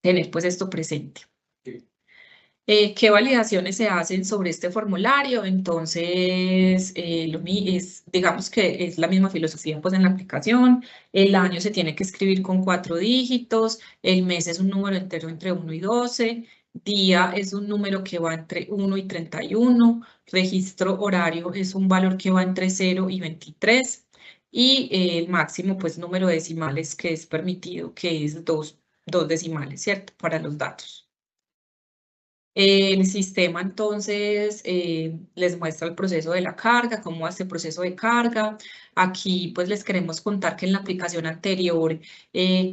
tener pues esto presente. ¿Qué validaciones se hacen sobre este formulario? Entonces, digamos que es la misma filosofía pues en la aplicación. El año se tiene que escribir con 4 dígitos, el mes es un número entero entre 1 y 12, día es un número que va entre 1 y 31, registro horario es un valor que va entre 0 y 23 y el máximo pues número de decimales que es permitido, que es dos decimales, ¿cierto? Para los datos. El sistema entonces les muestra el proceso de la carga, cómo hace el proceso de carga. Aquí pues les queremos contar que en la aplicación anterior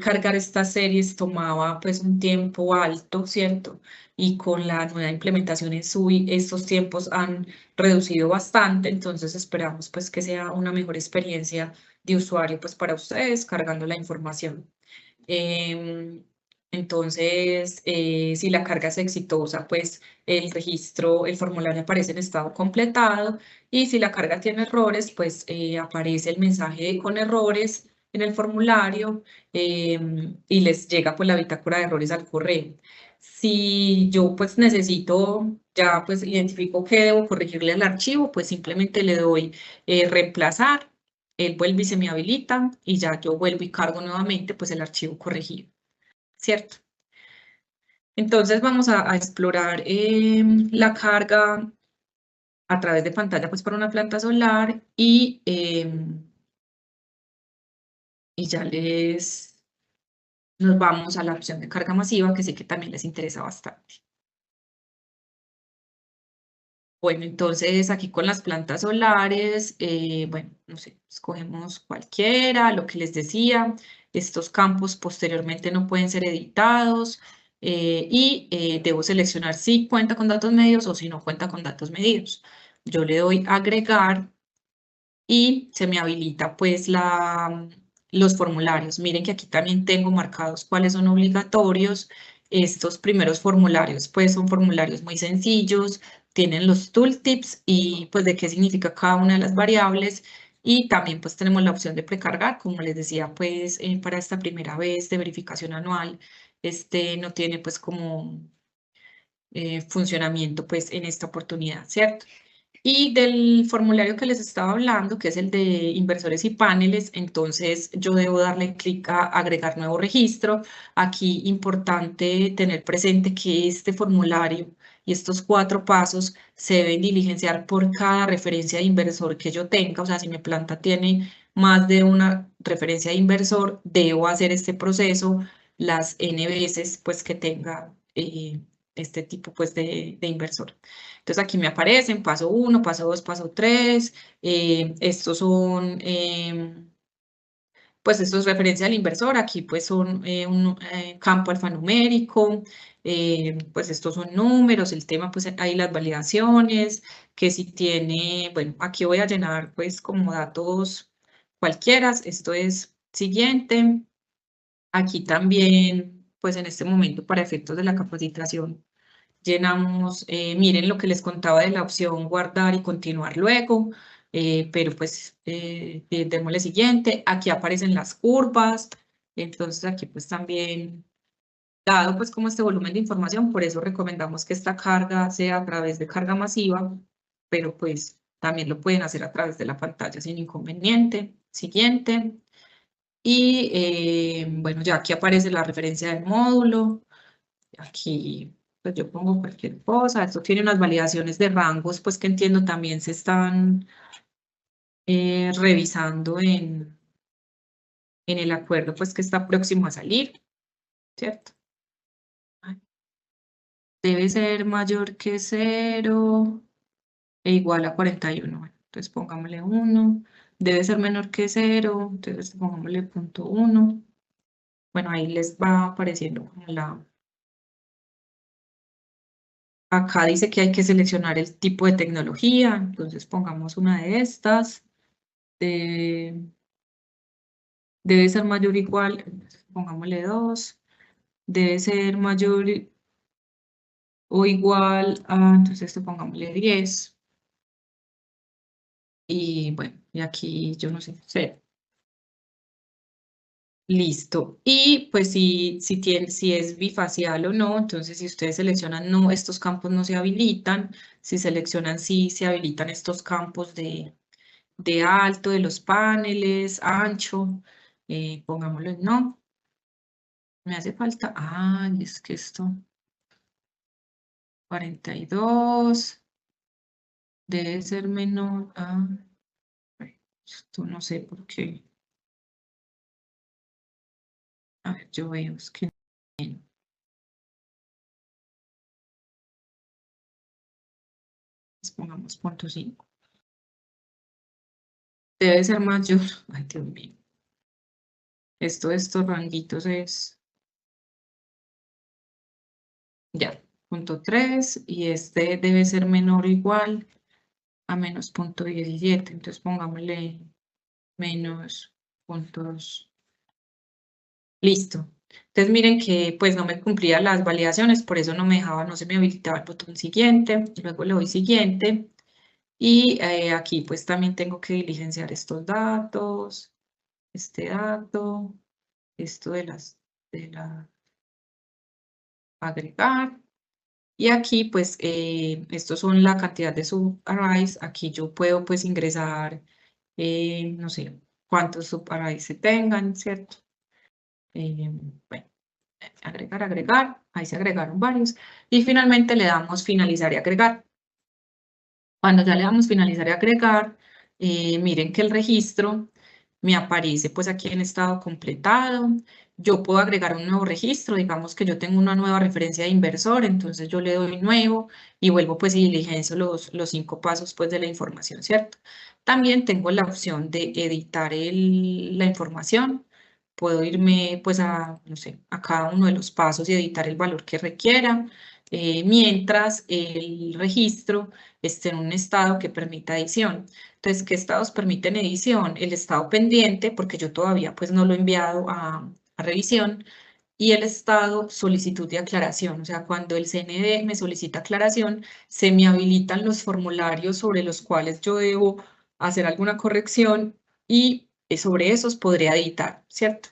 cargar estas series tomaba pues un tiempo alto, ¿cierto? Y con la nueva implementación en SUI estos tiempos han reducido bastante, entonces esperamos pues que sea una mejor experiencia de usuario pues para ustedes cargando la información. Em, entonces, si la carga es exitosa, pues el registro, el formulario aparece en estado completado y si la carga tiene errores, pues aparece el mensaje con errores en el formulario y les llega pues la bitácora de errores al correo. Si yo pues necesito, ya pues identifico que debo corregirle al archivo, pues simplemente le doy reemplazar, él vuelve y se me habilita y ya yo vuelvo y cargo nuevamente pues el archivo corregido. ¿Cierto? Entonces vamos a explorar la carga a través de pantalla pues para una planta solar y ya nos vamos a la opción de carga masiva que sé que también les interesa bastante. Bueno, entonces aquí con las plantas solares, bueno, no sé, escogemos cualquiera, lo que les decía, estos campos posteriormente no pueden ser editados y debo seleccionar si cuenta con datos medios o si no cuenta con datos medidos. Yo le doy agregar y se me habilita pues los formularios. Miren que aquí también tengo marcados cuáles son obligatorios. Estos primeros formularios pues son formularios muy sencillos, tienen los tooltips y pues de qué significa cada una de las variables y también pues tenemos la opción de precargar, como les decía pues para esta primera vez de verificación anual, este no tiene pues como funcionamiento pues en esta oportunidad, ¿cierto? Y del formulario que les estaba hablando, que es el de inversores y paneles, entonces yo debo darle clic a agregar nuevo registro. Aquí importante tener presente que este formulario y estos 4 pasos se deben diligenciar por cada referencia de inversor que yo tenga. O sea, si mi planta tiene más de una referencia de inversor, debo hacer este proceso las N veces pues que tenga este tipo pues de inversor. Entonces aquí me aparecen paso 1, paso 2, paso 3. Estos son, pues esto es referencia al inversor. Aquí pues son un campo alfanumérico. Pues estos son números. El tema pues hay las validaciones. Que si tiene, bueno, aquí voy a llenar pues como datos cualquiera. Esto es siguiente. Aquí también pues en este momento para efectos de la capacitación llenamos, miren lo que les contaba de la opción guardar y continuar luego, pero pues démosle siguiente. Aquí aparecen las curvas, Entonces aquí pues también, dado pues como este volumen de información, por eso recomendamos que esta carga sea a través de carga masiva, pero pues también lo pueden hacer a través de la pantalla sin inconveniente. Siguiente. Y bueno, ya aquí aparece la referencia del módulo. Aquí pues yo pongo cualquier cosa. Esto tiene unas validaciones de rangos, pues que entiendo también se están revisando en el acuerdo pues que está próximo a salir, ¿cierto? Debe ser mayor que 0 e igual a 41. Bueno, entonces pongámosle 1. Debe ser menor que 0, entonces pongámosle 0.1. Bueno, ahí les va apareciendo como la... Acá dice que hay que seleccionar el tipo de tecnología, entonces pongamos una de estas. Debe ser mayor o igual, entonces pongámosle 2. Debe ser mayor o igual a, entonces esto pongámosle 10. Y bueno, y aquí yo no sé, 0. Listo. Y pues si es bifacial o no, entonces si ustedes seleccionan no, estos campos no se habilitan. Si seleccionan sí, se habilitan estos campos de alto de los paneles, ancho. Pongámoslo en no. Me hace falta. Ay, es que esto. 42. Debe ser menor a. Esto no sé por qué. A ver, yo veo, es que. Pongamos 0.5. Debe ser mayor. Ay, Dios mío. Estos ranguitos es. Ya, 0.3. Y este debe ser menor o igual a menos 0.17. Entonces pongámosle menos puntos. Listo. Entonces miren que pues no me cumplía las validaciones, por eso no me dejaba, no se me habilitaba el botón siguiente. Luego le doy siguiente. Y aquí pues también tengo que diligenciar estos datos, este dato, esto de la agregar. Y aquí pues estos son la cantidad de subarrays. Aquí yo puedo pues ingresar, no sé, cuántos subarrays se tengan, ¿cierto? Bueno, agregar, ahí se agregaron varios. Y finalmente le damos finalizar y agregar. Cuando ya le damos finalizar y agregar, miren que el registro me aparece pues aquí en estado completado. Yo puedo agregar un nuevo registro, digamos que yo tengo una nueva referencia de inversor, entonces yo le doy nuevo y vuelvo pues y diligencio los 5 pasos pues de la información, ¿cierto? También tengo la opción de editar la información. Puedo irme pues a, no sé, a cada uno de los pasos y editar el valor que requiera, mientras el registro esté en un estado que permita edición. Entonces, ¿qué estados permiten edición? El estado pendiente, porque yo todavía pues no lo he enviado a revisión, y el estado solicitud de aclaración. O sea, cuando el CND me solicita aclaración, se me habilitan los formularios sobre los cuales yo debo hacer alguna corrección y sobre esos podría editar, ¿cierto?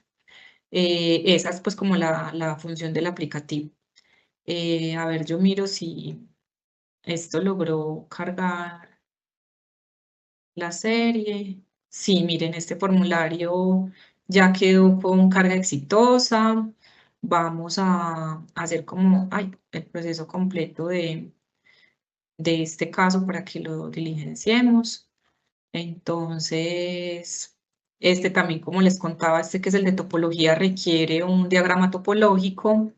Esa es pues como la función del aplicativo. A ver, yo miro si esto logró cargar la serie. Sí, miren, este formulario ya quedó con carga exitosa. Vamos a hacer como el proceso completo de este caso para que lo diligenciemos. Entonces, este también, como les contaba, este que es el de topología, requiere un diagrama topológico.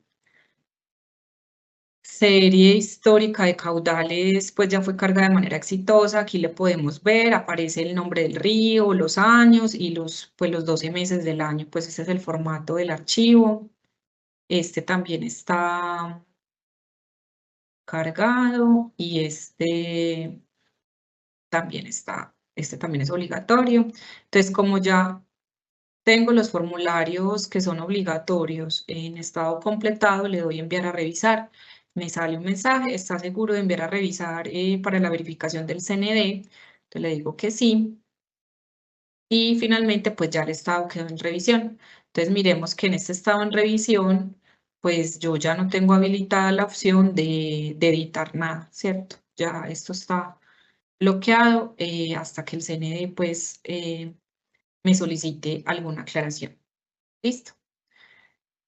Serie histórica de caudales, pues ya fue cargada de manera exitosa. Aquí le podemos ver, aparece el nombre del río, los años y pues los 12 meses del año. Pues ese es el formato del archivo. Este también está cargado y este también es obligatorio. Entonces, como ya tengo los formularios que son obligatorios en estado completado, le doy enviar a revisar. Me sale un mensaje, ¿está seguro de enviar a revisar para la verificación del CND? Entonces le digo que sí. Y finalmente, pues ya el estado quedó en revisión. Entonces miremos que en este estado en revisión, pues yo ya no tengo habilitada la opción de editar nada, ¿cierto? Ya esto está bloqueado hasta que el CND pues me solicite alguna aclaración. ¿Listo?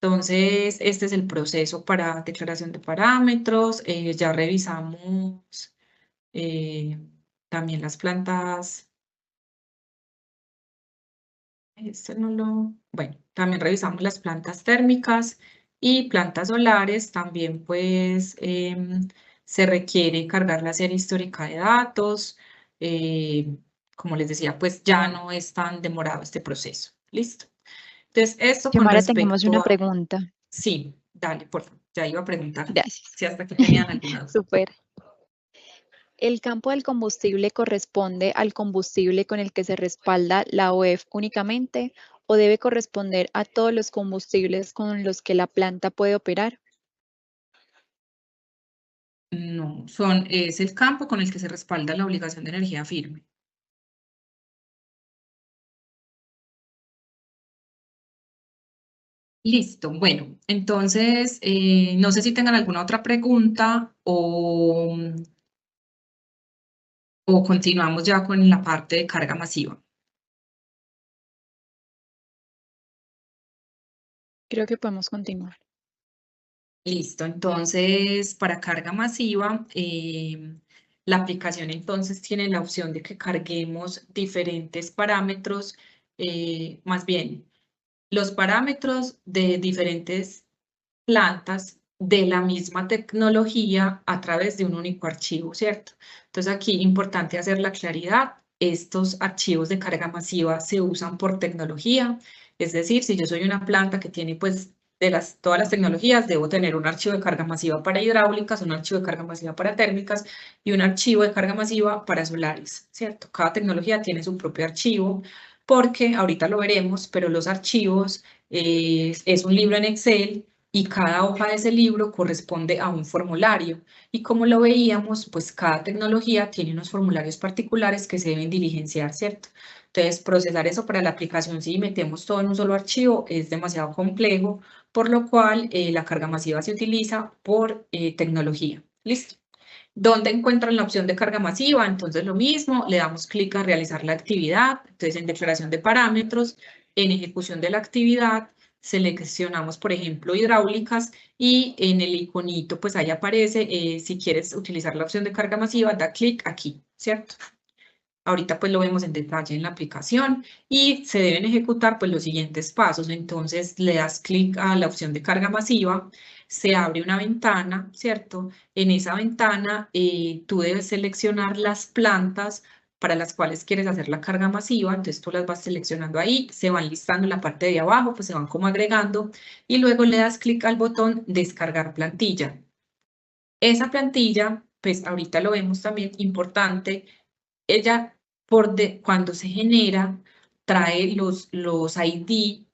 Entonces, este es el proceso para declaración de parámetros. Ya revisamos también las plantas. Bueno, también revisamos las plantas térmicas y plantas solares. También, pues, se requiere cargar la serie histórica de datos. Como les decía, pues ya no es tan demorado este proceso. ¿Listo? Entonces, esto con Xiomara, tenemos respecto una a... pregunta. Sí, dale, por favor. Ya iba a preguntar Gracias. si hasta aquí tenían alguna duda. Súper. ¿El campo del combustible corresponde al combustible con el que se respalda la OEF únicamente o debe corresponder a todos los combustibles con los que la planta puede operar? No, es el campo con el que se respalda la obligación de energía firme. Listo, bueno, entonces no sé si tengan alguna otra pregunta o continuamos ya con la parte de carga masiva. Creo que podemos continuar. Listo, entonces para carga masiva, la aplicación entonces tiene la opción de que carguemos diferentes parámetros, más bien los parámetros de diferentes plantas de la misma tecnología a través de un único archivo, ¿cierto? Entonces aquí importante hacer la claridad, estos archivos de carga masiva se usan por tecnología, es decir, si yo soy una planta que tiene pues todas las tecnologías, debo tener un archivo de carga masiva para hidráulicas, un archivo de carga masiva para térmicas y un archivo de carga masiva para solares, ¿cierto? Cada tecnología tiene su propio archivo porque ahorita lo veremos, pero los archivos es un libro en Excel y cada hoja de ese libro corresponde a un formulario. Y como lo veíamos, pues cada tecnología tiene unos formularios particulares que se deben diligenciar, ¿cierto? Entonces, procesar eso para la aplicación, si metemos todo en un solo archivo, es demasiado complejo, por lo cual la carga masiva se utiliza por tecnología. ¿Listo? ¿Dónde encuentran la opción de carga masiva? Entonces lo mismo, le damos clic a realizar la actividad, entonces en declaración de parámetros, en ejecución de la actividad, seleccionamos por ejemplo hidráulicas y en el iconito pues ahí aparece, si quieres utilizar la opción de carga masiva, da clic aquí, ¿cierto? Ahorita pues lo vemos en detalle en la aplicación y se deben ejecutar pues los siguientes pasos. Entonces le das clic a la opción de carga masiva, se abre una ventana, ¿cierto? En esa ventana tú debes seleccionar las plantas para las cuales quieres hacer la carga masiva, entonces tú las vas seleccionando ahí, se van listando en la parte de abajo, pues se van como agregando y luego le das clic al botón descargar plantilla. Esa plantilla, pues ahorita lo vemos también importante, ella cuando se genera trae los ID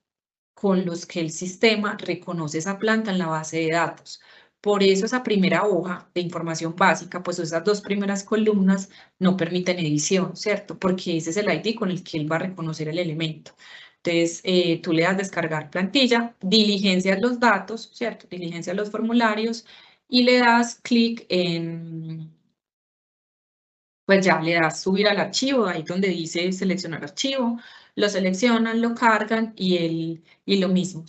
con los que el sistema reconoce esa planta en la base de datos. Por eso esa primera hoja de información básica, pues esas dos primeras columnas no permiten edición, ¿cierto? Porque ese es el ID con el que él va a reconocer el elemento. Entonces, tú le das descargar plantilla, diligencias los datos, ¿cierto? Diligencias los formularios y le das clic en pues ya le das subir al archivo, ahí donde dice seleccionar archivo, lo seleccionan, lo cargan y lo mismo.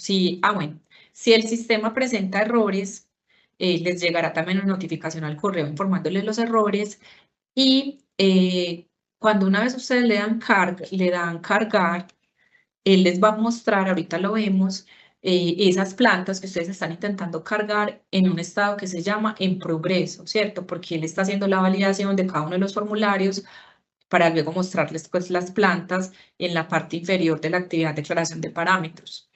Bueno, si el sistema presenta errores, les llegará también una notificación al correo informándoles los errores y cuando una vez ustedes le dan cargar, él les va a mostrar, ahorita lo vemos, esas plantas que ustedes están intentando cargar en un estado que se llama en progreso, ¿cierto? Porque él está haciendo la validación de cada uno de los formularios para luego mostrarles pues las plantas en la parte inferior de la actividad de declaración de parámetros.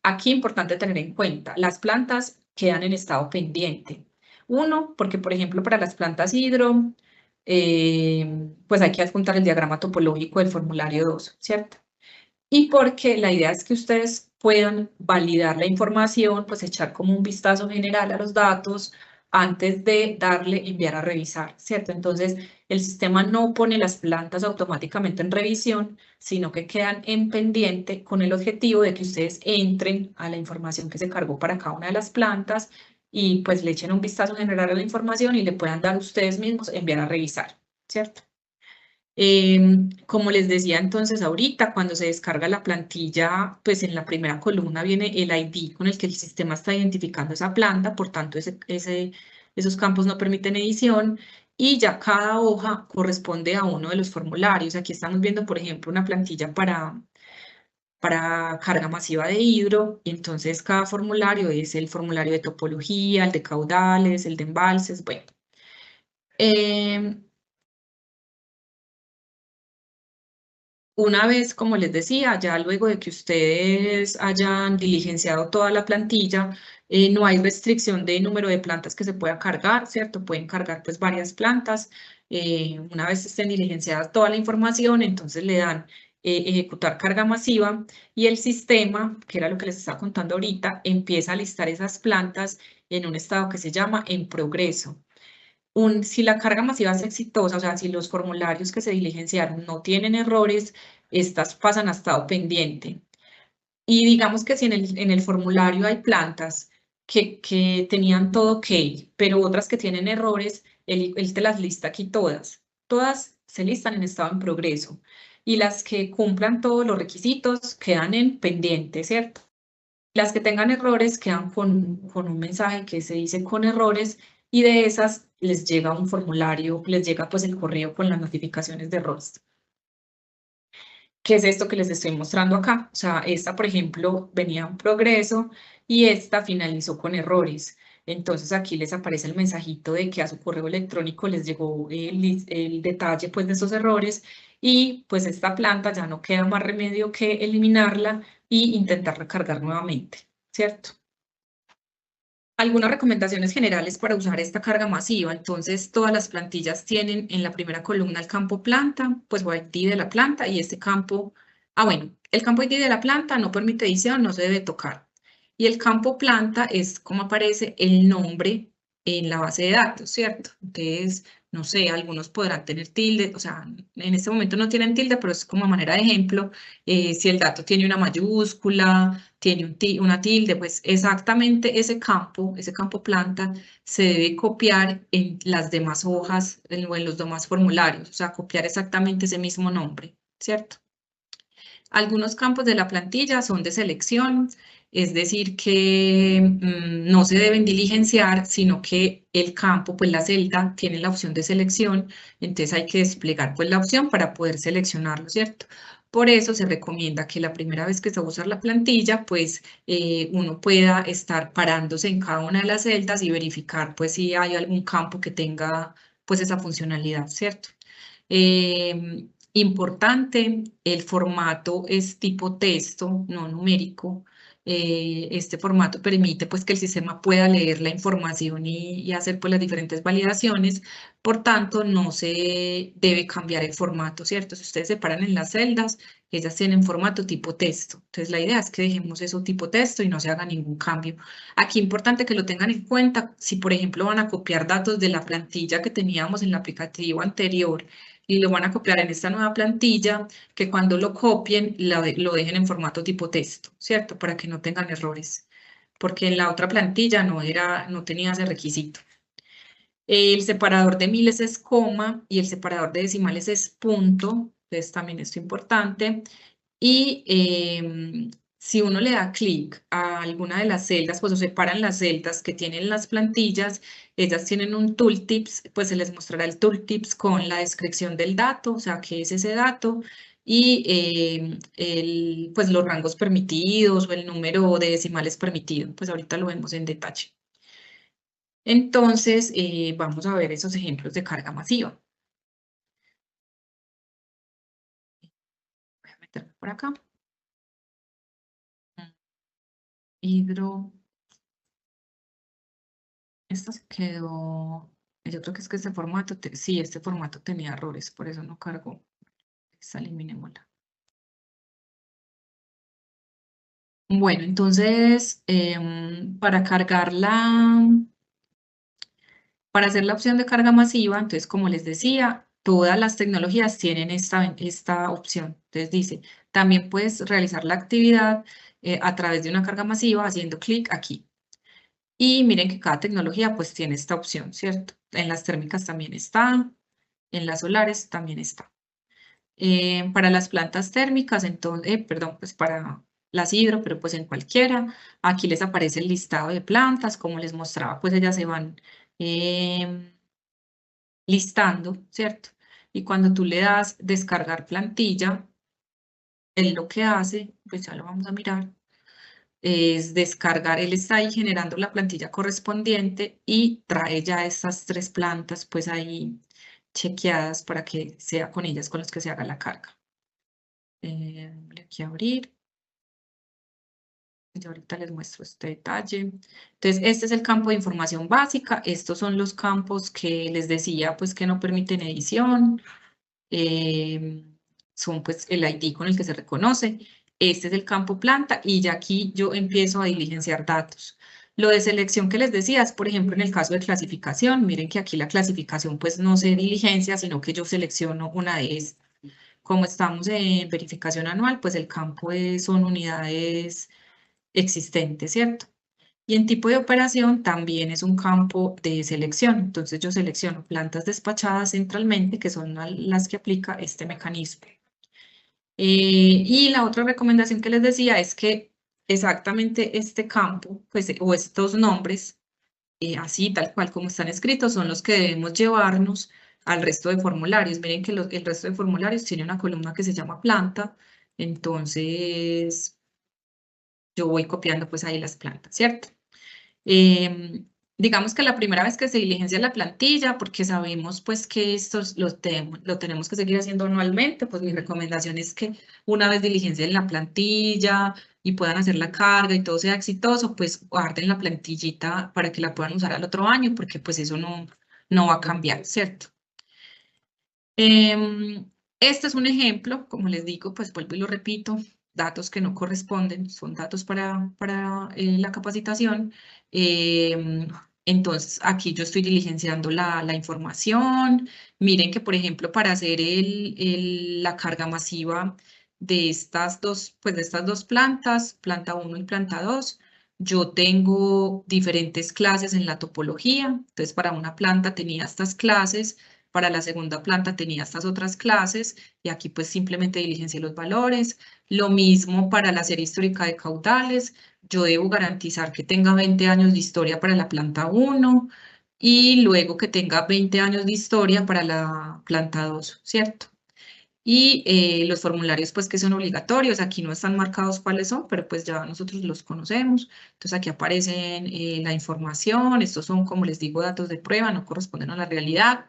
Aquí importante tener en cuenta, las plantas quedan en estado pendiente. Uno, porque por ejemplo para las plantas hidro, pues hay que adjuntar el diagrama topológico del formulario 2, ¿cierto? Y porque la idea es que ustedes puedan validar la información, pues echar como un vistazo general a los datos, antes de darle enviar a revisar, ¿cierto? Entonces, el sistema no pone las plantas automáticamente en revisión, sino que quedan en pendiente con el objetivo de que ustedes entren a la información que se cargó para cada una de las plantas y pues le echen un vistazo general a la información y le puedan dar ustedes mismos enviar a revisar, ¿cierto? Como les decía entonces ahorita, cuando se descarga la plantilla, pues en la primera columna viene el ID con el que el sistema está identificando esa planta, por tanto esos campos no permiten edición y ya cada hoja corresponde a uno de los formularios. Aquí estamos viendo, por ejemplo, una plantilla para carga masiva de hidro y entonces cada formulario es el formulario de topología, el de caudales, el de embalses, bueno. Una vez, como les decía, ya luego de que ustedes hayan diligenciado toda la plantilla, no hay restricción de número de plantas que se pueda cargar, ¿cierto? Pueden cargar pues varias plantas. Una vez estén diligenciadas toda la información, entonces le dan ejecutar carga masiva y el sistema, que era lo que les estaba contando ahorita, empieza a listar esas plantas en un estado que se llama en progreso. Si la carga masiva es exitosa, o sea, si los formularios que se diligenciaron no tienen errores, estas pasan a estado pendiente. Y digamos que si en el formulario hay plantas que tenían todo ok, pero otras que tienen errores, él te las lista aquí todas. Todas se listan en estado en progreso. Y las que cumplan todos los requisitos quedan en pendiente, ¿cierto? Las que tengan errores quedan con un mensaje que se dice con errores y de esas les llega un formulario, les llega pues el correo con las notificaciones de errores. ¿Qué es esto que les estoy mostrando acá? O sea, esta, por ejemplo, venía en progreso y esta finalizó con errores. Entonces aquí les aparece el mensajito de que a su correo electrónico les llegó el detalle pues de esos errores y pues esta planta ya no queda más remedio que eliminarla y intentar recargar nuevamente, ¿cierto? Algunas recomendaciones generales para usar esta carga masiva. Entonces, todas las plantillas tienen en la primera columna el campo planta, pues o ID de la planta y este campo, bueno, el campo ID de la planta no permite edición, no se debe tocar. Y el campo planta es como aparece el nombre en la base de datos, ¿cierto? Entonces, no sé, algunos podrán tener tilde, o sea, en este momento no tienen tilde, pero es como manera de ejemplo, si el dato tiene una mayúscula, tiene una tilde, pues exactamente ese campo planta, se debe copiar en las demás hojas o en los demás formularios, o sea, copiar exactamente ese mismo nombre, ¿cierto? Algunos campos de la plantilla son de selección, es decir, que no se deben diligenciar, sino que el campo, pues la celda, tiene la opción de selección, entonces hay que desplegar pues la opción para poder seleccionarlo, ¿cierto? Por eso se recomienda que la primera vez que se va a usar la plantilla, pues uno pueda estar parándose en cada una de las celdas y verificar pues si hay algún campo que tenga pues esa funcionalidad, ¿cierto? Importante, el formato es tipo texto, no numérico. Este formato permite pues que el sistema pueda leer la información y hacer pues las diferentes validaciones. Por tanto, no se debe cambiar el formato, ¿cierto? Si ustedes se paran en las celdas, ellas tienen formato tipo texto. Entonces, la idea es que dejemos eso tipo texto y no se haga ningún cambio. Aquí importante que lo tengan en cuenta, si por ejemplo van a copiar datos de la plantilla que teníamos en el aplicativo anterior y lo van a copiar en esta nueva plantilla, que cuando lo copien lo dejen en formato tipo texto, ¿cierto? Para que no tengan errores, porque en la otra plantilla no tenía ese requisito. El separador de miles es coma y el separador de decimales es punto, entonces también esto es importante. Y si uno le da clic a alguna de las celdas, pues o separan las celdas que tienen las plantillas, ellas tienen un tooltips, pues se les mostrará el tooltips con la descripción del dato, o sea, qué es ese dato, y pues los rangos permitidos o el número de decimales permitido, pues ahorita lo vemos en detalle. Entonces, vamos a ver esos ejemplos de carga masiva. Voy a meterme por acá. Hidro. Esta se quedó. Yo creo que es que este formato, sí, este formato tenía errores, por eso no cargó. Esta eliminémosla. Bueno, entonces, para cargar Para hacer la opción de carga masiva, entonces, como les decía, todas las tecnologías tienen esta opción. Entonces dice, también puedes realizar la actividad a través de una carga masiva haciendo clic aquí. Y miren que cada tecnología pues tiene esta opción, ¿cierto? En las térmicas también está, en las solares también está. Para las plantas térmicas, entonces, perdón, pues para las hidro, pero pues en cualquiera, aquí les aparece el listado de plantas, como les mostraba, pues ellas se van listando, ¿cierto? Y cuando tú le das descargar plantilla, él lo que hace, pues ya lo vamos a mirar, es descargar, él está ahí generando la plantilla correspondiente y trae ya estas 3 plantas pues ahí chequeadas para que sea con ellas con las que se haga la carga. Aquí a abrir. Yo ahorita les muestro este detalle. Entonces, este es el campo de información básica. Estos son los campos que les decía pues que no permiten edición. Son pues el ID con el que se reconoce. Este es el campo planta y ya aquí yo empiezo a diligenciar datos. Lo de selección que les decía es, por ejemplo, en el caso de clasificación. Miren que aquí la clasificación pues no se diligencia, sino que yo selecciono una de estas. Como estamos en verificación anual, pues el campo son unidades existentes, ¿cierto? Y en tipo de operación también es un campo de selección. Entonces yo selecciono plantas despachadas centralmente, que son las que aplica este mecanismo. Y la otra recomendación que les decía es que exactamente este campo, pues, o estos nombres, así tal cual como están escritos, son los que debemos llevarnos al resto de formularios. Miren que el resto de formularios tiene una columna que se llama planta, entonces yo voy copiando pues ahí las plantas, ¿cierto? Digamos que la primera vez que se diligencia la plantilla, porque sabemos pues que esto lo tenemos que seguir haciendo anualmente, pues mi recomendación es que una vez diligencien la plantilla y puedan hacer la carga y todo sea exitoso, pues guarden la plantillita para que la puedan usar al otro año, porque pues eso no va a cambiar, ¿cierto? Este es un ejemplo, como les digo, pues vuelvo y lo repito, datos que no corresponden, son datos para la capacitación. Entonces, aquí yo estoy diligenciando la información. Miren que, por ejemplo, para hacer la carga masiva de estas dos, pues de estas dos plantas, planta 1 y planta 2, yo tengo diferentes clases en la topología. Entonces, para una planta tenía estas clases, para la segunda planta tenía estas otras clases y aquí pues simplemente diligencié los valores. Lo mismo para la serie histórica de caudales. Yo debo garantizar que tenga 20 años de historia para la planta 1 y luego que tenga 20 años de historia para la planta 2, ¿cierto? Y los formularios pues que son obligatorios, aquí no están marcados cuáles son, pero pues ya nosotros los conocemos. Entonces aquí aparecen la información, estos son como les digo datos de prueba, no corresponden a la realidad.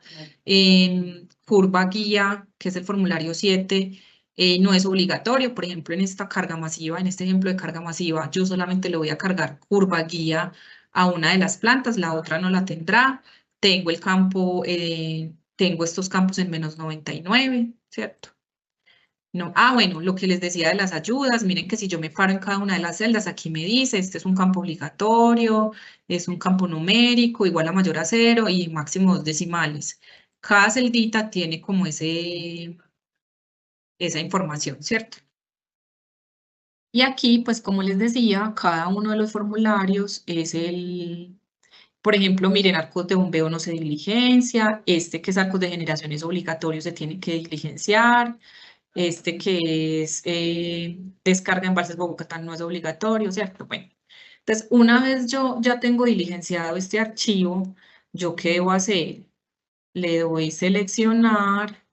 Curva guía, que es el formulario 7, no es obligatorio, por ejemplo en esta carga masiva, en este ejemplo de carga masiva, yo solamente le voy a cargar curva guía a una de las plantas, la otra no la tendrá. Tengo el campo, tengo estos campos en -99, ¿cierto? No, bueno, lo que les decía de las ayudas, miren que si yo me paro en cada una de las celdas, aquí me dice, este es un campo obligatorio, es un campo numérico, igual a mayor a 0 y máximo 2 decimales. Cada celdita tiene como esa información, ¿cierto? Y aquí, pues como les decía, cada uno de los formularios es por ejemplo, miren, arcos de bombeo no se diligencia, este que es arcos de generación es obligatorio, se tiene que diligenciar. Este que es descarga en Balsas Bogotá no es obligatorio, ¿cierto? Bueno, entonces una vez yo ya tengo diligenciado este archivo, ¿yo qué debo hacer? Le doy seleccionar,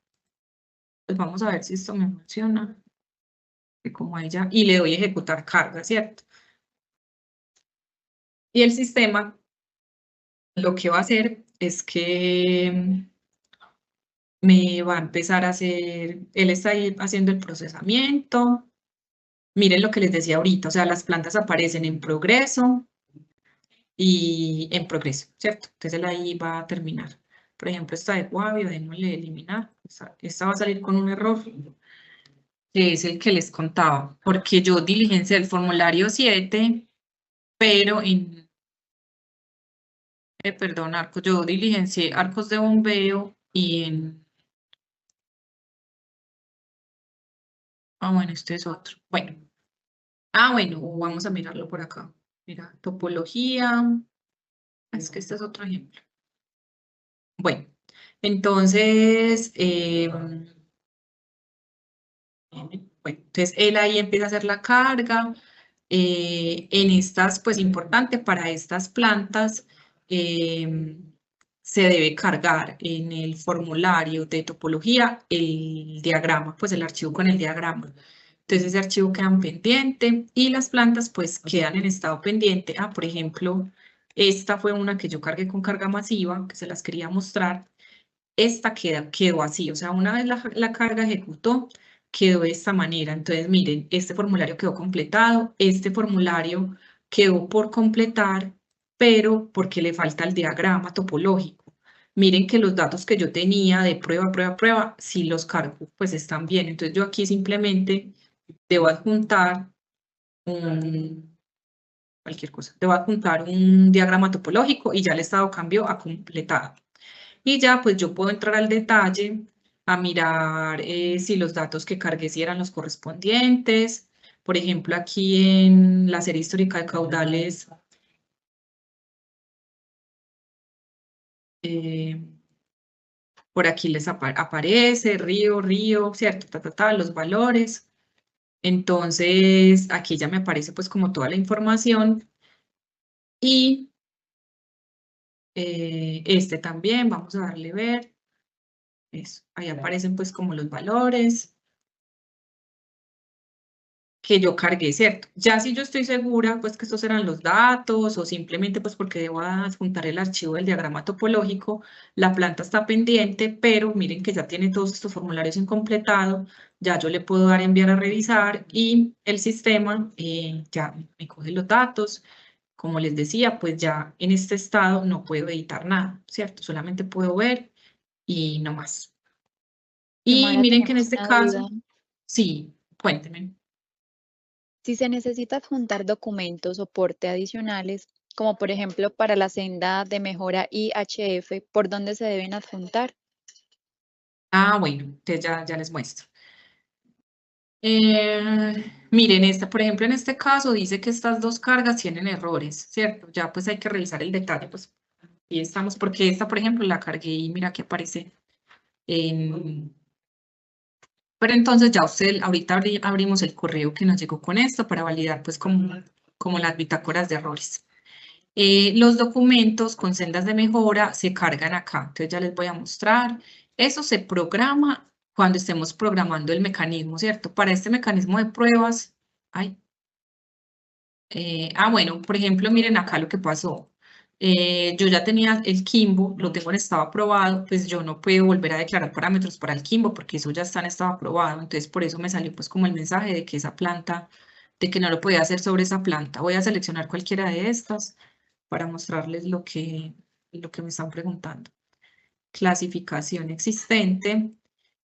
pues vamos a ver si esto me funciona, que como ella, y le doy ejecutar carga, ¿cierto? Y el sistema lo que va a hacer es que me va a empezar a hacer, él está ahí haciendo el procesamiento. Miren lo que les decía ahorita, o sea, las plantas aparecen en progreso y en progreso, ¿cierto? Entonces él ahí va a terminar. Por ejemplo, esta de Guavio, démosle eliminar. Esta va a salir con un error, que es el que les contaba, porque yo diligencié el formulario 7, pero Perdón, arcos, yo diligencié arcos de bombeo y en... Ah, bueno, este es otro. Bueno. Ah, bueno, vamos a mirarlo por acá. Mira, topología. Es que este es otro ejemplo. Bueno, entonces, bueno, entonces él ahí empieza a hacer la carga. En estas, pues importante para estas plantas, se debe cargar en el formulario de topología el diagrama, pues el archivo con el diagrama. Entonces ese archivo queda pendiente y las plantas pues quedan en estado pendiente. Ah, por ejemplo, esta fue una que yo cargué con carga masiva, que se las quería mostrar. Esta quedó así, o sea, una vez la carga ejecutó, quedó de esta manera. Entonces, miren, este formulario quedó completado, este formulario quedó por completar, pero porque le falta el diagrama topológico. Miren que los datos que yo tenía de prueba, prueba, prueba, si los cargo, pues están bien. Entonces, yo aquí simplemente debo adjuntar cualquier cosa, debo adjuntar un diagrama topológico y ya el estado cambió a completado. Y ya pues yo puedo entrar al detalle a mirar si los datos que cargué si eran los correspondientes. Por ejemplo, aquí en la serie histórica de caudales, eh, por aquí les aparece río, ¿cierto? Los valores. Entonces, aquí ya me aparece pues como toda la información. Y este también, vamos a darle ver. Eso, ahí aparecen pues como los valores que yo cargué, ¿cierto? Ya si yo estoy segura, pues que estos eran los datos o simplemente pues porque debo adjuntar el archivo del diagrama topológico, la planta está pendiente, pero miren que ya tiene todos estos formularios incompletados, ya yo le puedo dar enviar a revisar y el sistema ya me coge los datos. Como les decía, pues ya en este estado no puedo editar nada, ¿cierto? Solamente puedo ver y no más. Y Xiomara, miren que en tenemos este una duda. caso, sí, cuéntenme. Si se necesita adjuntar documentos o soporte adicionales, como por ejemplo para la senda de mejora IHF, ¿por dónde se deben adjuntar? Ah, bueno, entonces ya les muestro. Miren, por ejemplo, en este caso dice que estas dos cargas tienen errores, ¿cierto? Ya pues hay que revisar el detalle, pues y estamos, porque esta, por ejemplo, la cargué y mira que aparece en... Pero entonces ya usted, ahorita abrimos el correo que nos llegó con esto para validar pues como las bitácoras de errores. Los documentos con sendas de mejora se cargan acá, entonces ya les voy a mostrar. Eso se programa cuando estemos programando el mecanismo, ¿cierto? Para este mecanismo de pruebas, ay, bueno, por ejemplo, miren acá lo que pasó. Yo ya tenía el Kimbo, lo tengo en estado aprobado, pues yo no puedo volver a declarar parámetros para el Kimbo porque eso ya está en estado aprobado, entonces por eso me salió pues como el mensaje de que esa planta, de que no lo podía hacer sobre esa planta. Voy a seleccionar cualquiera de estas para mostrarles lo que me están preguntando. Clasificación existente.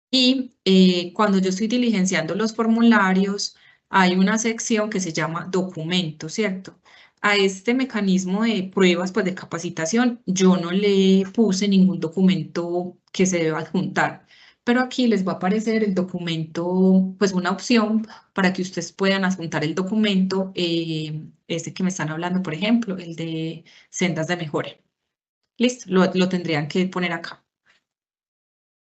Y cuando yo estoy diligenciando los formularios, hay una sección que se llama documentos, ¿cierto? A este mecanismo de pruebas, pues de capacitación, yo no le puse ningún documento que se deba adjuntar, pero aquí les va a aparecer el documento, pues una opción para que ustedes puedan adjuntar el documento, este que me están hablando, por ejemplo, el de sendas de mejora. Listo, lo tendrían que poner acá.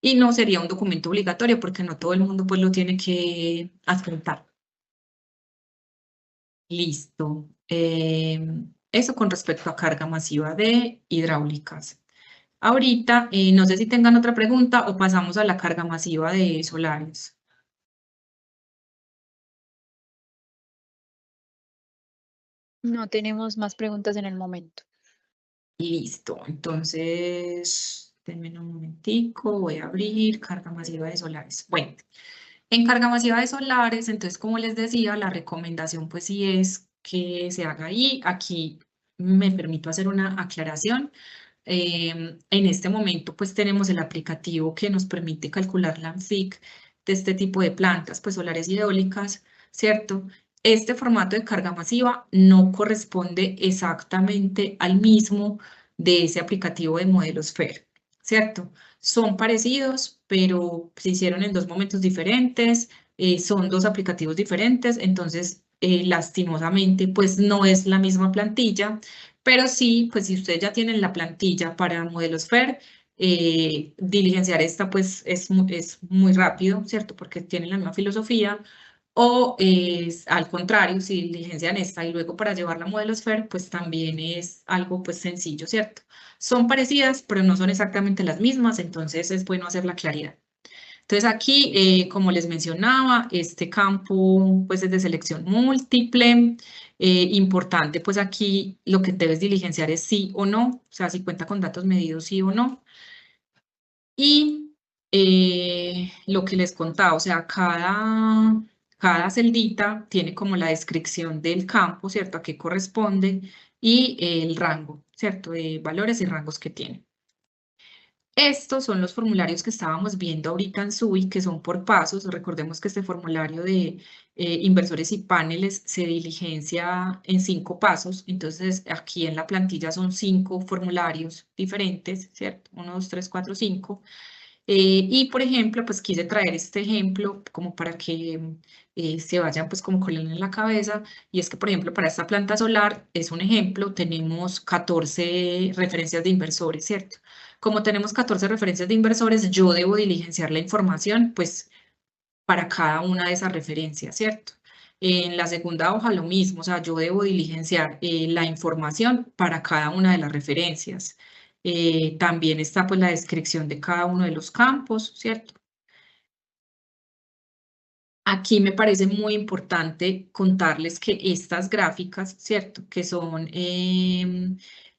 Y no sería un documento obligatorio porque no todo el mundo pues lo tiene que adjuntar. Listo. Eso con respecto a carga masiva de hidráulicas. Ahorita, no sé si tengan otra pregunta o pasamos a la carga masiva de solares. No tenemos más preguntas en el momento. Listo. Entonces, denme un momentico, voy a abrir carga masiva de solares. Bueno, en carga masiva de solares, entonces, como les decía, la recomendación pues sí es que se haga ahí. Aquí me permito hacer una aclaración. En este momento pues tenemos el aplicativo que nos permite calcular la ANFIC de este tipo de plantas, pues solares y eólicas, ¿cierto? Este formato de carga masiva no corresponde exactamente al mismo de ese aplicativo de modelos FAIR, ¿cierto? Son parecidos, pero se hicieron en dos momentos diferentes, son dos aplicativos diferentes, entonces lastimosamente pues no es la misma plantilla, pero sí, pues si ustedes ya tienen la plantilla para modelos FAIR, diligenciar esta pues es muy rápido, ¿cierto? Porque tienen la misma filosofía. O al contrario, si diligencian esta y luego para llevarla a modelos FAIR, pues también es algo pues sencillo, ¿cierto? Son parecidas, pero no son exactamente las mismas, entonces es bueno hacer la claridad. Entonces aquí, como les mencionaba, este campo pues es de selección múltiple. Importante pues aquí lo que debes diligenciar es sí o no, o sea, si cuenta con datos medidos sí o no. Y lo que les contaba, o sea, cada celdita tiene como la descripción del campo, ¿cierto? A qué corresponde y el rango, ¿cierto? De valores y rangos que tiene. Estos son los formularios que estábamos viendo ahorita en SUI, que son por pasos. Recordemos que este formulario de inversores y paneles se diligencia en 5 pasos. Entonces, aquí en la plantilla son 5 formularios diferentes, ¿cierto? 1, 2, 3, 4, 5. Y por ejemplo, pues quise traer este ejemplo como para que se vayan pues como colando en la cabeza. Y es que, por ejemplo, para esta planta solar es un ejemplo, tenemos 14 referencias de inversores, ¿cierto? Como tenemos 14 referencias de inversores, yo debo diligenciar la información pues para cada una de esas referencias, ¿cierto? En la segunda hoja lo mismo, o sea, yo debo diligenciar la información para cada una de las referencias. También está pues la descripción de cada uno de los campos, ¿cierto? Aquí me parece muy importante contarles que estas gráficas, ¿cierto? Que son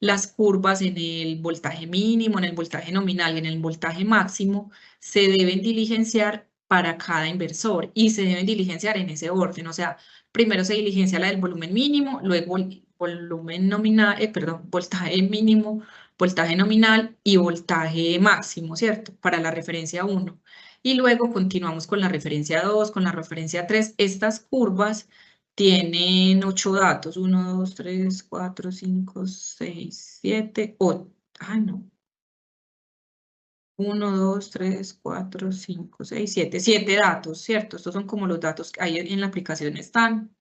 las curvas en el voltaje mínimo, en el voltaje nominal y en el voltaje máximo, se deben diligenciar para cada inversor y se deben diligenciar en ese orden. O sea, primero se diligencia la del volumen mínimo, luego el volumen nominal, perdón, voltaje mínimo, voltaje nominal y voltaje máximo, ¿cierto? Para la referencia 1. Y luego continuamos con la referencia 2, con la referencia 3. Estas curvas tienen 8 datos. 1, 2, 3, 4, 5, 6, 7, 8. Ay, no. 1, 2, 3, 4, 5, 6, 7. 7 datos, ¿cierto? Estos son como los datos que hay en la aplicación están.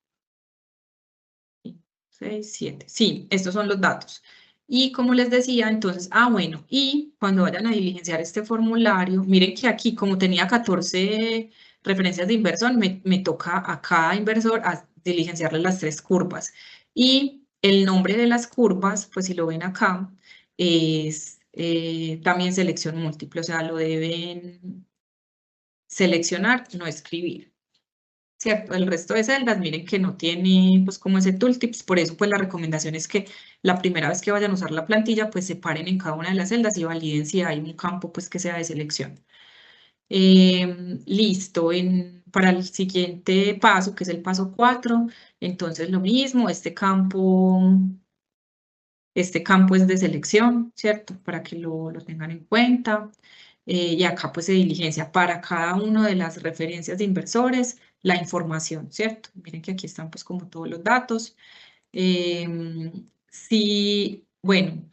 6, 7. Sí, estos son los datos. Y como les decía, entonces, bueno, y cuando vayan a diligenciar este formulario, miren que aquí, como tenía 14 referencias de inversor, me toca a cada inversor a diligenciarle las 3 curvas. Y el nombre de las curvas, pues si lo ven acá, es también selección múltiple, o sea, lo deben seleccionar, no escribir. ¿Cierto? El resto de celdas, miren que no tiene pues como ese tooltips, por eso pues la recomendación es que la primera vez que vayan a usar la plantilla pues se paren en cada una de las celdas y validen si hay un campo pues que sea de selección. Listo, para el siguiente paso, que es el paso 4, entonces lo mismo, este campo es de selección, ¿cierto? Para que lo tengan en cuenta. Y acá pues se diligencia para cada una de las referencias de inversores la información, ¿cierto? Miren que aquí están pues como todos los datos. Bueno,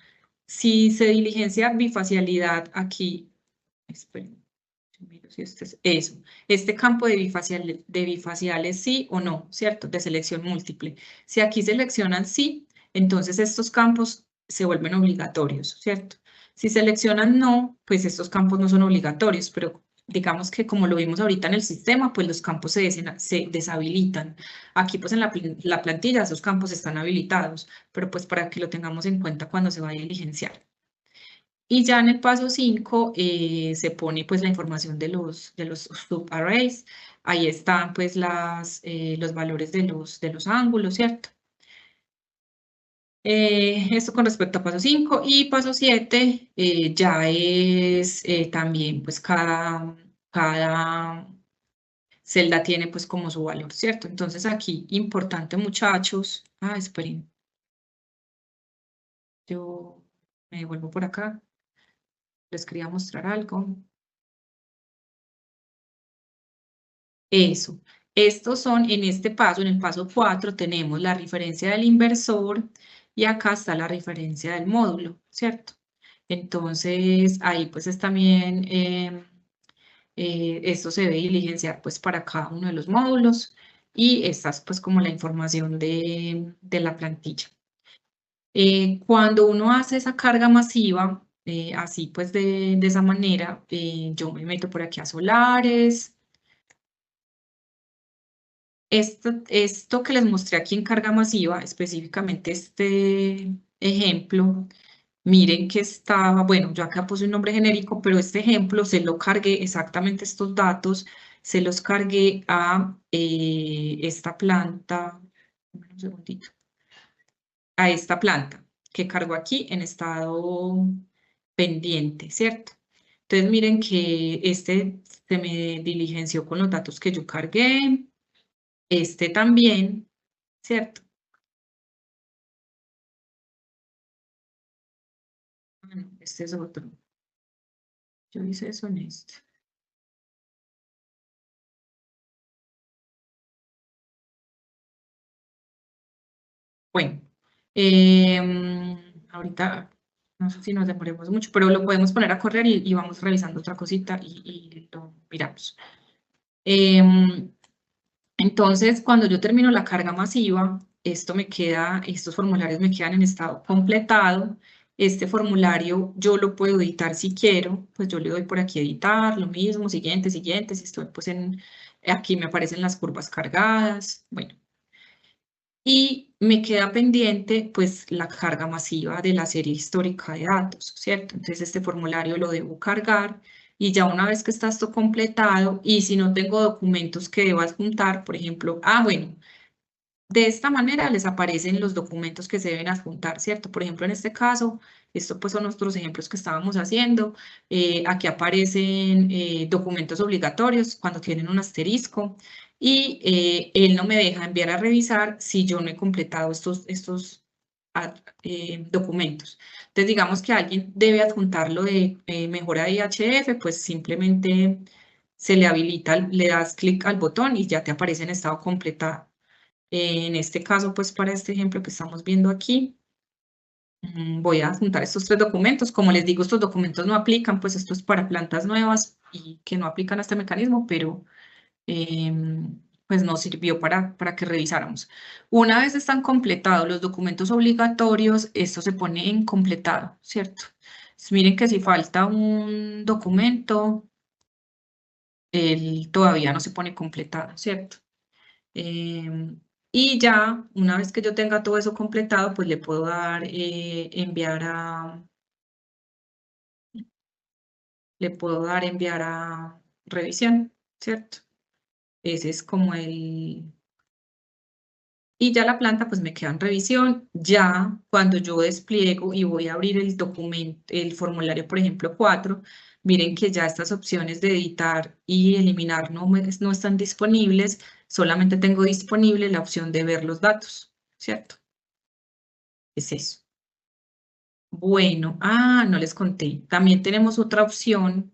si se diligencia bifacialidad aquí, esperen, yo miro si este es eso. Este campo de bifaciales sí o no, ¿cierto? De selección múltiple. Si aquí seleccionan sí, entonces estos campos se vuelven obligatorios, ¿cierto? Si seleccionan no, pues estos campos no son obligatorios, pero digamos que como lo vimos ahorita en el sistema, pues los campos se deshabilitan. Aquí pues en la plantilla esos campos están habilitados, pero pues para que lo tengamos en cuenta cuando se vaya a diligenciar. Y ya en el paso 5 se pone pues la información de los subarrays. Ahí están pues los valores de los ángulos, ¿cierto? Esto con respecto a paso 5 y paso 7 ya es también pues cada celda tiene pues como su valor, ¿cierto? Entonces aquí importante muchachos, esperen, yo me devuelvo por acá, les quería mostrar algo. Eso. Estos son en este paso, en el paso 4, tenemos la referencia del inversor y acá está la referencia del módulo, ¿cierto? Entonces, ahí pues es también, esto se debe diligenciar pues para cada uno de los módulos y esta es pues como la información de la plantilla. Cuando uno hace esa carga masiva, así pues de esa manera, yo me meto por aquí a solares. Esto que les mostré aquí en carga masiva, específicamente este ejemplo, miren que estaba, bueno, yo acá puse un nombre genérico, pero este ejemplo se lo cargué, exactamente estos datos, se los cargué a esta planta, un segundito, a esta planta que cargo aquí en estado pendiente, ¿cierto? Entonces miren que este se me diligenció con los datos que yo cargué, este también, ¿cierto? Ah, no, este es otro. Yo hice eso en este. Bueno, ahorita no sé si nos demoremos mucho, pero lo podemos poner a correr y vamos revisando otra cosita y lo miramos. Entonces, cuando yo termino la carga masiva, estos formularios me quedan en estado completado. Este formulario yo lo puedo editar si quiero, pues yo le doy por aquí editar, lo mismo, siguiente, siguiente, si estoy pues aquí me aparecen las curvas cargadas, bueno. Y me queda pendiente pues la carga masiva de la serie histórica de datos, ¿cierto? Entonces este formulario lo debo cargar y ya una vez que está esto completado y si no tengo documentos que debo adjuntar, por ejemplo, bueno, de esta manera les aparecen los documentos que se deben adjuntar, ¿cierto? Por ejemplo, en este caso, estos pues son nuestros ejemplos que estábamos haciendo. Aquí aparecen documentos obligatorios cuando tienen un asterisco y él no me deja enviar a revisar si yo no he completado estos documentos. Entonces, digamos que alguien debe adjuntarlo de mejora de IHF, pues simplemente se le habilita, le das clic al botón y ya te aparece en estado completado. En este caso, pues para este ejemplo que estamos viendo aquí, voy a juntar estos tres documentos. Como les digo, estos documentos no aplican, pues esto es para plantas nuevas y que no aplican a este mecanismo, pero pues nos sirvió para que revisáramos. Una vez están completados los documentos obligatorios, esto se pone en completado, ¿cierto? Entonces, miren que si falta un documento, él todavía no se pone completado, ¿cierto? Y ya, una vez que yo tenga todo eso completado, pues le puedo dar, enviar a revisión, ¿cierto? Ese es como el... Y ya la planta pues me queda en revisión. Ya cuando yo despliego y voy a abrir el documento, el formulario, por ejemplo, 4, miren que ya estas opciones de editar y eliminar no están disponibles, solamente tengo disponible la opción de ver los datos, ¿cierto? Es eso. Bueno, no les conté. También tenemos otra opción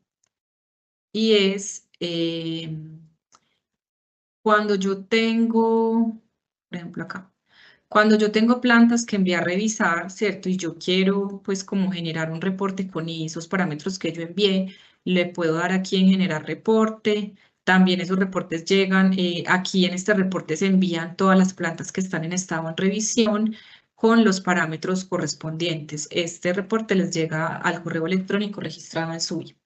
y es cuando yo tengo, por ejemplo acá, cuando yo tengo plantas que envié a revisar, ¿cierto? Y yo quiero pues como generar un reporte con esos parámetros que yo envié, le puedo dar aquí en generar reporte. También esos reportes llegan, aquí en este reporte se envían todas las plantas que están en estado en revisión con los parámetros correspondientes. Este reporte les llega al correo electrónico registrado en SUBI.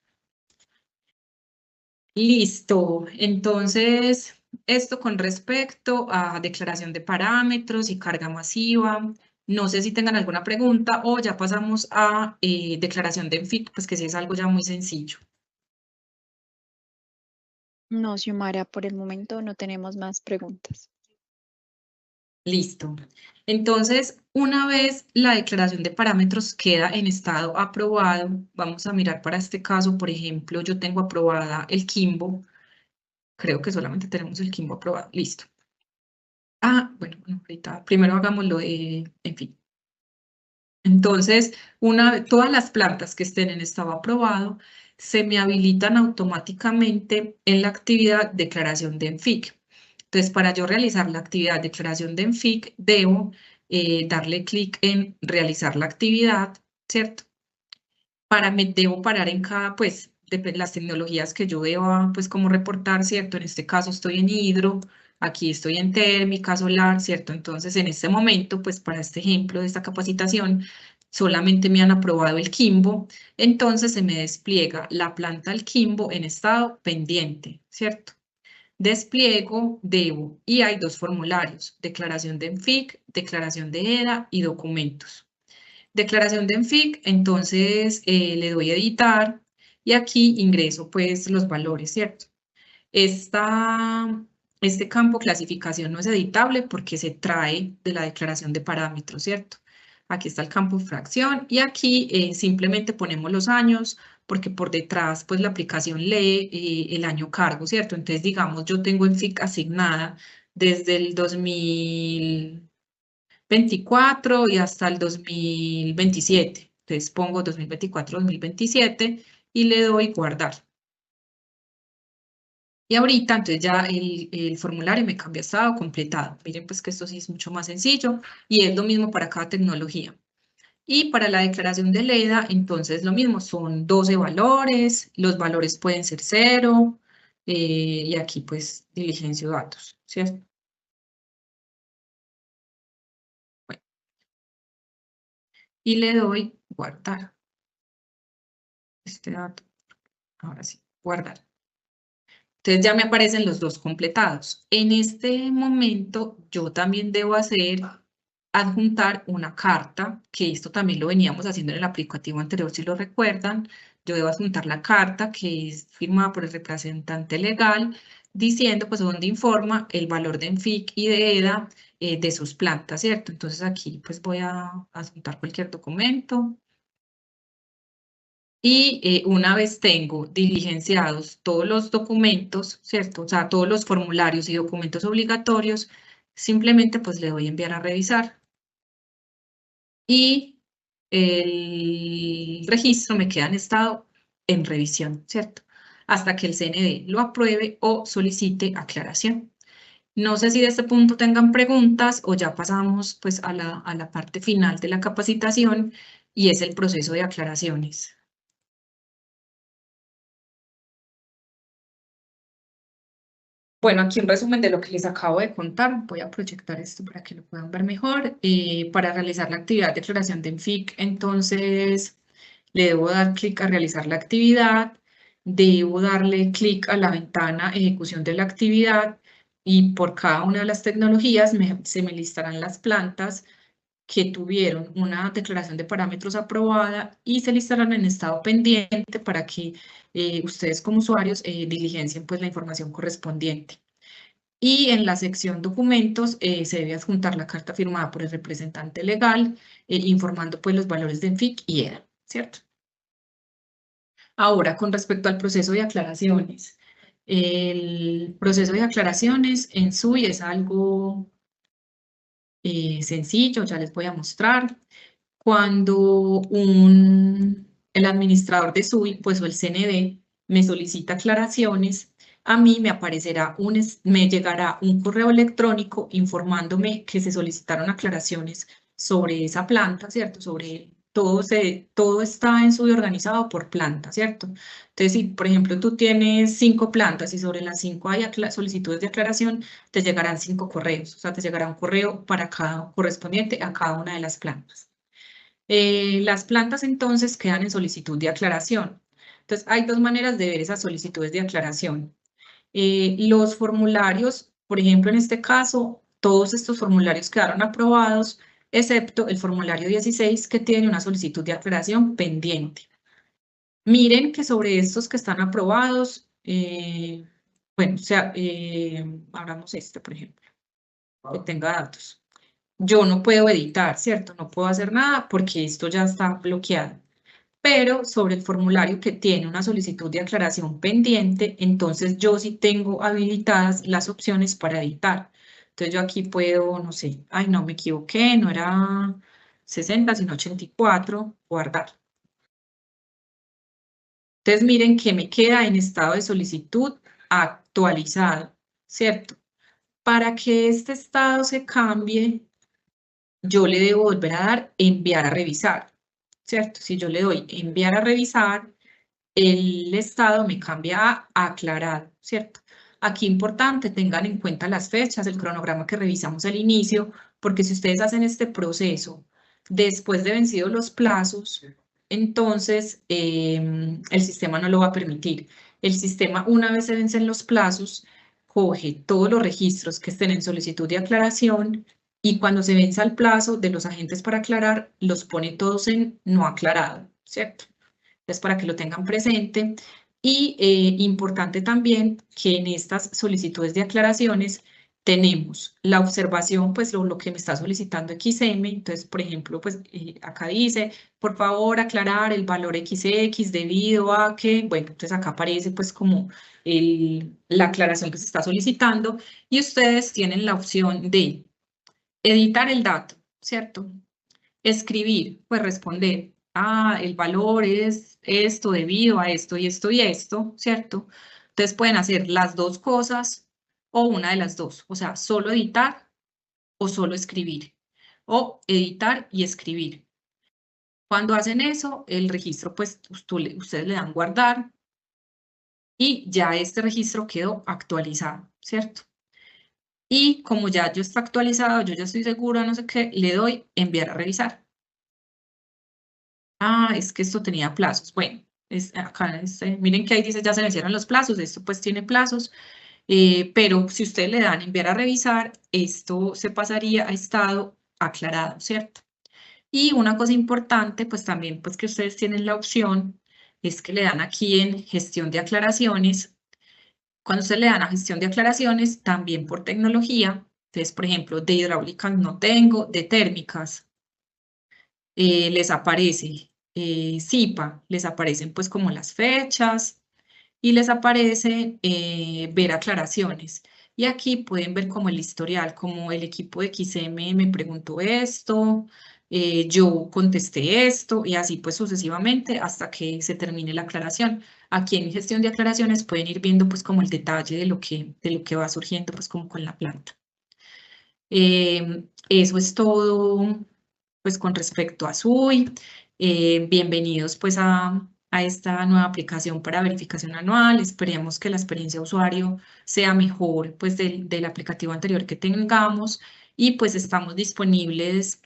Listo. Entonces, esto con respecto a declaración de parámetros y carga masiva. No sé si tengan alguna pregunta o ya pasamos a declaración de ENFIC, pues que sí es algo ya muy sencillo. No, Xiomara, por el momento no tenemos más preguntas. Listo. Entonces, una vez la declaración de parámetros queda en estado aprobado, vamos a mirar para este caso, por ejemplo, yo tengo aprobada el Kimbo. Creo que solamente tenemos el Kimbo aprobado. Listo. Bueno, ahorita primero hagámoslo en fin. Entonces, todas las plantas que estén en estado aprobado se me habilitan automáticamente en la actividad declaración de ENFIC. Entonces, para yo realizar la actividad declaración de ENFIC, debo darle clic en realizar la actividad, ¿cierto? Debo parar en cada, pues, de las tecnologías que yo deba, pues, como reportar, ¿cierto? En este caso estoy en hidro, aquí estoy en térmica, solar, ¿cierto? Entonces, en este momento, pues, para este ejemplo de esta capacitación, solamente me han aprobado el Quimbo, entonces se me despliega la planta del Quimbo en estado pendiente, ¿cierto? Despliego, debo, y hay dos formularios, declaración de ENFIC, declaración de EDA y documentos. Declaración de ENFIC, entonces le doy a editar y aquí ingreso pues los valores, ¿cierto? Este campo clasificación no es editable porque se trae de la declaración de parámetros, ¿cierto? Aquí está el campo fracción y aquí simplemente ponemos los años porque por detrás pues la aplicación lee el año cargo, ¿cierto? Entonces digamos yo tengo ENFIC asignada desde el 2024 y hasta el 2027. Entonces pongo 2024-2027 y le doy guardar. Y ahorita, entonces ya el formulario me cambia a estado completado. Miren, pues que esto sí es mucho más sencillo y es lo mismo para cada tecnología. Y para la declaración de LEDA, entonces lo mismo, son 12 valores, los valores pueden ser 0, y aquí pues diligencio datos, ¿cierto? Bueno, y le doy guardar este dato. Ahora sí, guardar. Entonces ya me aparecen los dos completados. En este momento yo también debo adjuntar una carta, que esto también lo veníamos haciendo en el aplicativo anterior, si lo recuerdan. Yo debo adjuntar la carta que es firmada por el representante legal, diciendo pues donde informa el valor de ENFIC y de EDA de sus plantas, ¿cierto? Entonces aquí pues voy a adjuntar cualquier documento. Y una vez tengo diligenciados todos los documentos, ¿cierto? O sea, todos los formularios y documentos obligatorios, simplemente pues le doy a enviar a revisar. Y el registro me queda en estado en revisión, ¿cierto? Hasta que el CND lo apruebe o solicite aclaración. No sé si de este punto tengan preguntas o ya pasamos pues a la parte final de la capacitación y es el proceso de aclaraciones. Bueno, aquí un resumen de lo que les acabo de contar. Voy a proyectar esto para que lo puedan ver mejor. Para realizar la actividad de declaración de ENFIC, entonces le debo dar clic a realizar la actividad, debo darle clic a la ventana ejecución de la actividad y por cada una de las tecnologías se me listarán las plantas que tuvieron una declaración de parámetros aprobada y se listarán en estado pendiente para que ustedes como usuarios diligencien pues la información correspondiente. Y en la sección documentos se debe adjuntar la carta firmada por el representante legal informando pues los valores de ENFIC y EDA, ¿cierto? Ahora, con respecto al proceso de aclaraciones. El proceso de aclaraciones en SUI es algo sencillo, ya les voy a mostrar. Cuando el administrador de SUI, pues o el CND, me solicita aclaraciones, a mí me aparecerá me llegará un correo electrónico informándome que se solicitaron aclaraciones sobre esa planta, ¿cierto? Sobre todo está en SUI organizado por planta, ¿cierto? Entonces, si por ejemplo tú tienes 5 plantas y sobre las 5 hay solicitudes de aclaración, te llegarán 5 correos, o sea, te llegará un correo para cada correspondiente a cada una de las plantas. Las plantas entonces quedan en solicitud de aclaración. Entonces, hay dos maneras de ver esas solicitudes de aclaración. Los formularios, por ejemplo, en este caso, todos estos formularios quedaron aprobados, excepto el formulario 16 que tiene una solicitud de aclaración pendiente. Miren que sobre estos que están aprobados, bueno, o sea, abramos este, por ejemplo, que tenga datos. Yo no puedo editar, ¿cierto? No puedo hacer nada porque esto ya está bloqueado. Pero sobre el formulario que tiene una solicitud de aclaración pendiente, entonces yo sí tengo habilitadas las opciones para editar. Entonces yo aquí puedo, no sé, ay, no me equivoqué, no era 60, sino 84, guardar. Entonces miren que me queda en estado de solicitud actualizado, ¿cierto? Para que este estado se cambie, yo le debo volver a dar enviar a revisar, ¿cierto? Si yo le doy enviar a revisar, el estado me cambia a aclarado, ¿cierto? Aquí importante, tengan en cuenta las fechas, el cronograma que revisamos al inicio, porque si ustedes hacen este proceso después de vencidos los plazos, entonces el sistema no lo va a permitir. El sistema, una vez se vencen los plazos, coge todos los registros que estén en solicitud de aclaración y cuando se venza el plazo de los agentes para aclarar, los pone todos en no aclarado, ¿cierto? Entonces, para que lo tengan presente. Y importante también que en estas solicitudes de aclaraciones tenemos la observación, pues lo que me está solicitando XM. Entonces, por ejemplo, pues acá dice, por favor, aclarar el valor XX debido a que, bueno, entonces acá aparece pues como la aclaración que se está solicitando y ustedes tienen la opción de editar el dato, ¿cierto? Escribir, pues responder, el valor es esto debido a esto y esto y esto, ¿cierto? Entonces pueden hacer las dos cosas o una de las dos, o sea, solo editar o solo escribir, o editar y escribir. Cuando hacen eso, el registro, pues ustedes le dan guardar y ya este registro quedó actualizado, ¿cierto? Y como ya yo está actualizado, yo ya estoy segura, no sé qué, le doy enviar a revisar. Es que esto tenía plazos. Bueno, acá miren que ahí dice ya se vencieron los plazos, esto pues tiene plazos, pero si ustedes le dan enviar a revisar, esto se pasaría a estado aclarado, ¿cierto? Y una cosa importante, pues también pues que ustedes tienen la opción, es que le dan aquí en gestión de aclaraciones. Cuando ustedes le dan a gestión de aclaraciones, también por tecnología, entonces, por ejemplo, de hidráulicas no tengo, de térmicas les aparece CIPA, les aparecen pues como las fechas y les aparece ver aclaraciones. Y aquí pueden ver como el historial, como el equipo de XM me preguntó esto, yo contesté esto y así pues sucesivamente hasta que se termine la aclaración. Aquí en gestión de aclaraciones pueden ir viendo pues como el detalle de lo que va surgiendo pues como con la planta. Eso es todo, pues con respecto a SUI. Bienvenidos pues a esta nueva aplicación para verificación anual. Esperemos que la experiencia de usuario sea mejor pues del aplicativo anterior que tengamos y pues estamos disponibles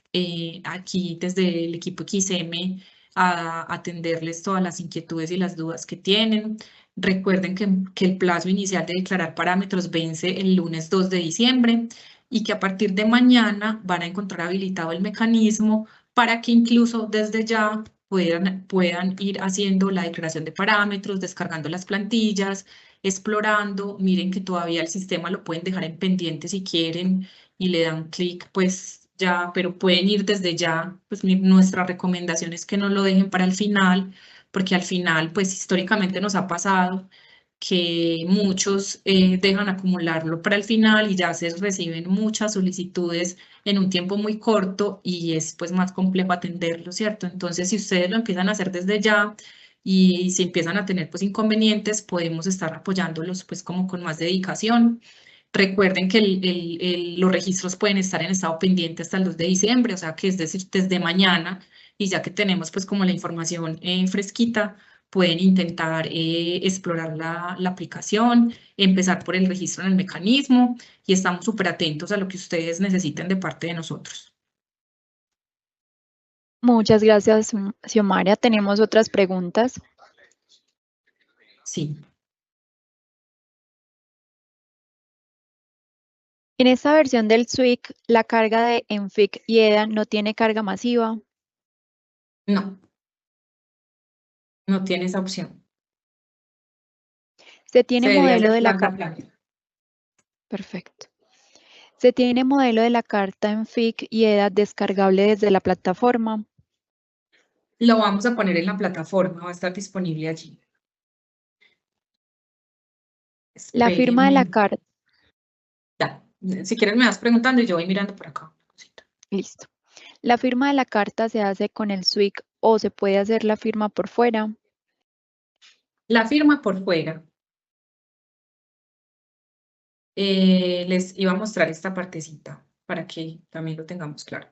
aquí desde el equipo XM a atenderles todas las inquietudes y las dudas que tienen. Recuerden que el plazo inicial de declarar parámetros vence el lunes 2 de diciembre y que a partir de mañana van a encontrar habilitado el mecanismo para que incluso desde ya puedan ir haciendo la declaración de parámetros, descargando las plantillas, explorando. Miren que todavía el sistema lo pueden dejar en pendiente si quieren y le dan clic, pues ya, pero pueden ir desde ya. Pues nuestra recomendación es que no lo dejen para el final, porque al final, pues históricamente nos ha pasado que muchos dejan acumularlo para el final y ya se reciben muchas solicitudes en un tiempo muy corto y es pues más complejo atenderlo, ¿cierto? Entonces, si ustedes lo empiezan a hacer desde ya y si empiezan a tener pues inconvenientes, podemos estar apoyándolos pues como con más dedicación. Recuerden que los registros pueden estar en estado pendiente hasta el 2 de diciembre, o sea que es decir, desde mañana, y ya que tenemos pues como la información fresquita, pueden intentar explorar la aplicación, empezar por el registro en el mecanismo y estamos súper atentos a lo que ustedes necesiten de parte de nosotros. Muchas gracias, Xiomaria. Tenemos otras preguntas. Sí. En esta versión del SWIC, la carga de ENFIC y EDA no tiene carga masiva. No, no tiene esa opción. Se tiene Se debería modelo hacer de la planta a carta. planta. Perfecto. Se tiene modelo de la carta ENFIC y EDA descargable desde la plataforma. Lo vamos a poner en la plataforma, va a estar disponible allí. La firma de la Espérenme. carta. Ya. Si quieres me vas preguntando y yo voy mirando por acá. Listo. La firma de la carta se hace con el SWIC o se puede hacer la firma por fuera. La firma por fuera. Les iba a mostrar esta partecita para que también lo tengamos claro.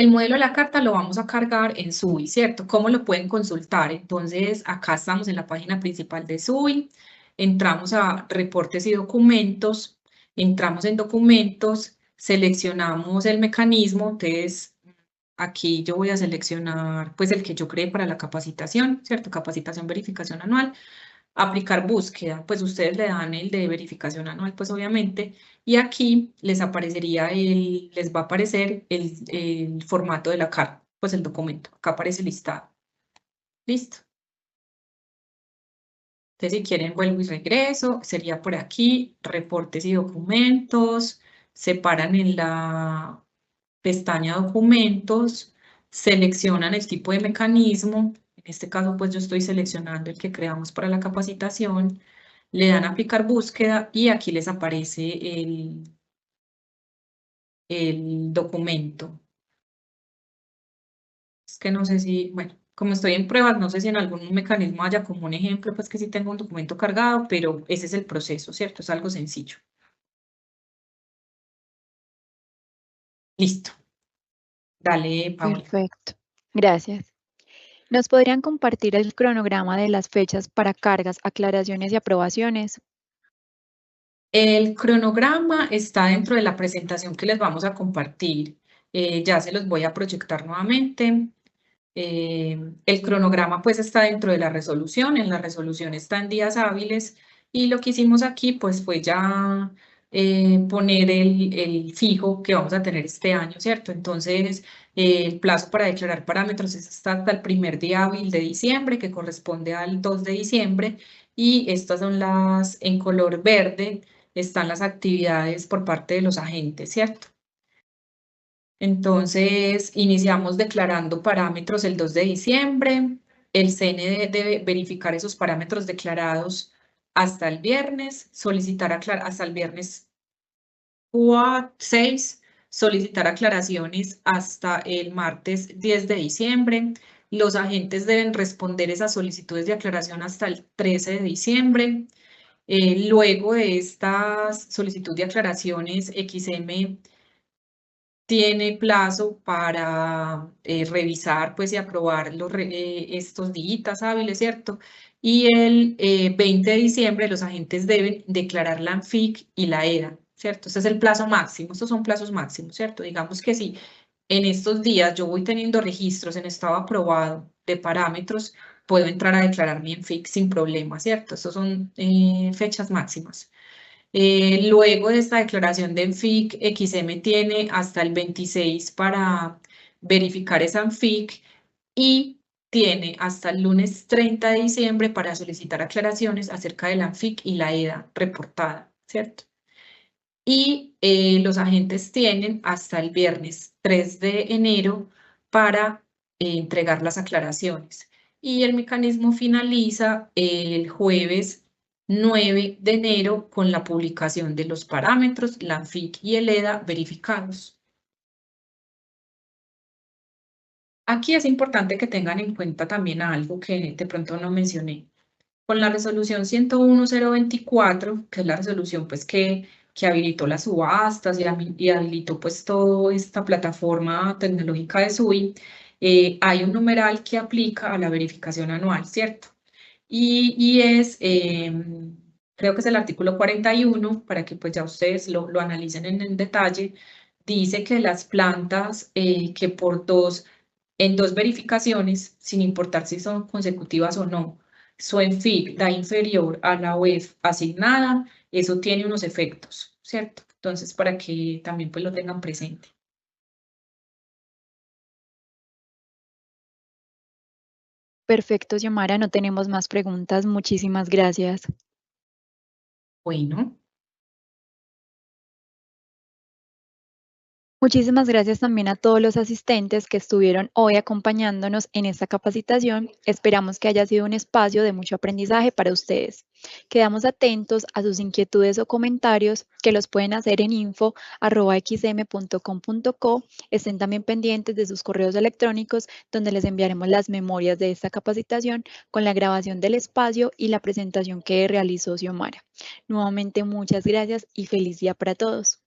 El modelo de la carta lo vamos a cargar en SUI, ¿cierto? ¿Cómo lo pueden consultar? Entonces, acá estamos en la página principal de SUI, entramos a reportes y documentos, entramos en documentos, seleccionamos el mecanismo, entonces aquí yo voy a seleccionar pues el que yo creé para la capacitación, ¿cierto? Capacitación, verificación anual. Aplicar búsqueda, pues ustedes le dan el de verificación anual, pues obviamente, y aquí les aparecería les va a aparecer el formato de la carta, pues el documento, acá aparece listado. Listo. Entonces, si quieren, vuelvo y regreso, sería por aquí, reportes y documentos, se paran en la pestaña documentos, seleccionan el tipo de mecanismo, en este caso pues yo estoy seleccionando el que creamos para la capacitación, le dan a aplicar búsqueda y aquí les aparece el documento. Es que no sé si, bueno, como estoy en pruebas, no sé si en algún mecanismo haya como un ejemplo, pues que sí tengo un documento cargado, pero ese es el proceso, ¿cierto? Es algo sencillo. Listo. Dale, Paula. Perfecto. Gracias. ¿Nos podrían compartir el cronograma de las fechas para cargas, aclaraciones y aprobaciones? El cronograma está dentro de la presentación que les vamos a compartir. Ya se los voy a proyectar nuevamente. El cronograma pues está dentro de la resolución, en la resolución está en días hábiles y lo que hicimos aquí pues fue ya poner el fijo que vamos a tener este año, ¿cierto? Entonces el plazo para declarar parámetros es hasta el primer día hábil de diciembre que corresponde al 2 de diciembre y estas son en color verde, están las actividades por parte de los agentes, ¿cierto? Entonces, iniciamos declarando parámetros el 2 de diciembre. El CNE debe verificar esos parámetros declarados hasta el viernes, hasta el viernes 6, solicitar aclaraciones hasta el martes 10 de diciembre. Los agentes deben responder esas solicitudes de aclaración hasta el 13 de diciembre. Luego de estas solicitud de aclaraciones, XM tiene plazo para revisar pues, y aprobar estos días hábiles, ¿cierto? Y el 20 de diciembre los agentes deben declarar la ANFIC y la EDA, ¿cierto? Este es el plazo máximo, estos son plazos máximos, ¿cierto? Digamos que si en estos días yo voy teniendo registros en estado aprobado de parámetros, puedo entrar a declarar mi ANFIC sin problema, ¿cierto? Estos son fechas máximas. Luego de esta declaración de ANFIC, XM tiene hasta el 26 para verificar esa ANFIC y tiene hasta el lunes 30 de diciembre para solicitar aclaraciones acerca de la ANFIC y la EDA reportada, ¿cierto? Y los agentes tienen hasta el viernes 3 de enero para entregar las aclaraciones. Y el mecanismo finaliza el jueves 9 de enero con la publicación de los parámetros, la ANFIC y el EDA verificados. Aquí es importante que tengan en cuenta también algo que de pronto no mencioné. Con la resolución 101.024, que es la resolución pues, que habilitó las subastas y habilitó pues, toda esta plataforma tecnológica de SUI, hay un numeral que aplica a la verificación anual, ¿cierto? Y creo que es el artículo 41, para que pues ya ustedes lo analicen en detalle, dice que las plantas que en dos verificaciones, sin importar si son consecutivas o no, su ENFIC da inferior a la UEF asignada, eso tiene unos efectos, ¿cierto? Entonces, para que también pues lo tengan presente. Perfecto, Xiomara, no tenemos más preguntas. Muchísimas gracias. Bueno. Muchísimas gracias también a todos los asistentes que estuvieron hoy acompañándonos en esta capacitación. Esperamos que haya sido un espacio de mucho aprendizaje para ustedes. Quedamos atentos a sus inquietudes o comentarios que los pueden hacer en info@xm.com.co. Estén también pendientes de sus correos electrónicos donde les enviaremos las memorias de esta capacitación con la grabación del espacio y la presentación que realizó Xiomara. Nuevamente, muchas gracias y feliz día para todos.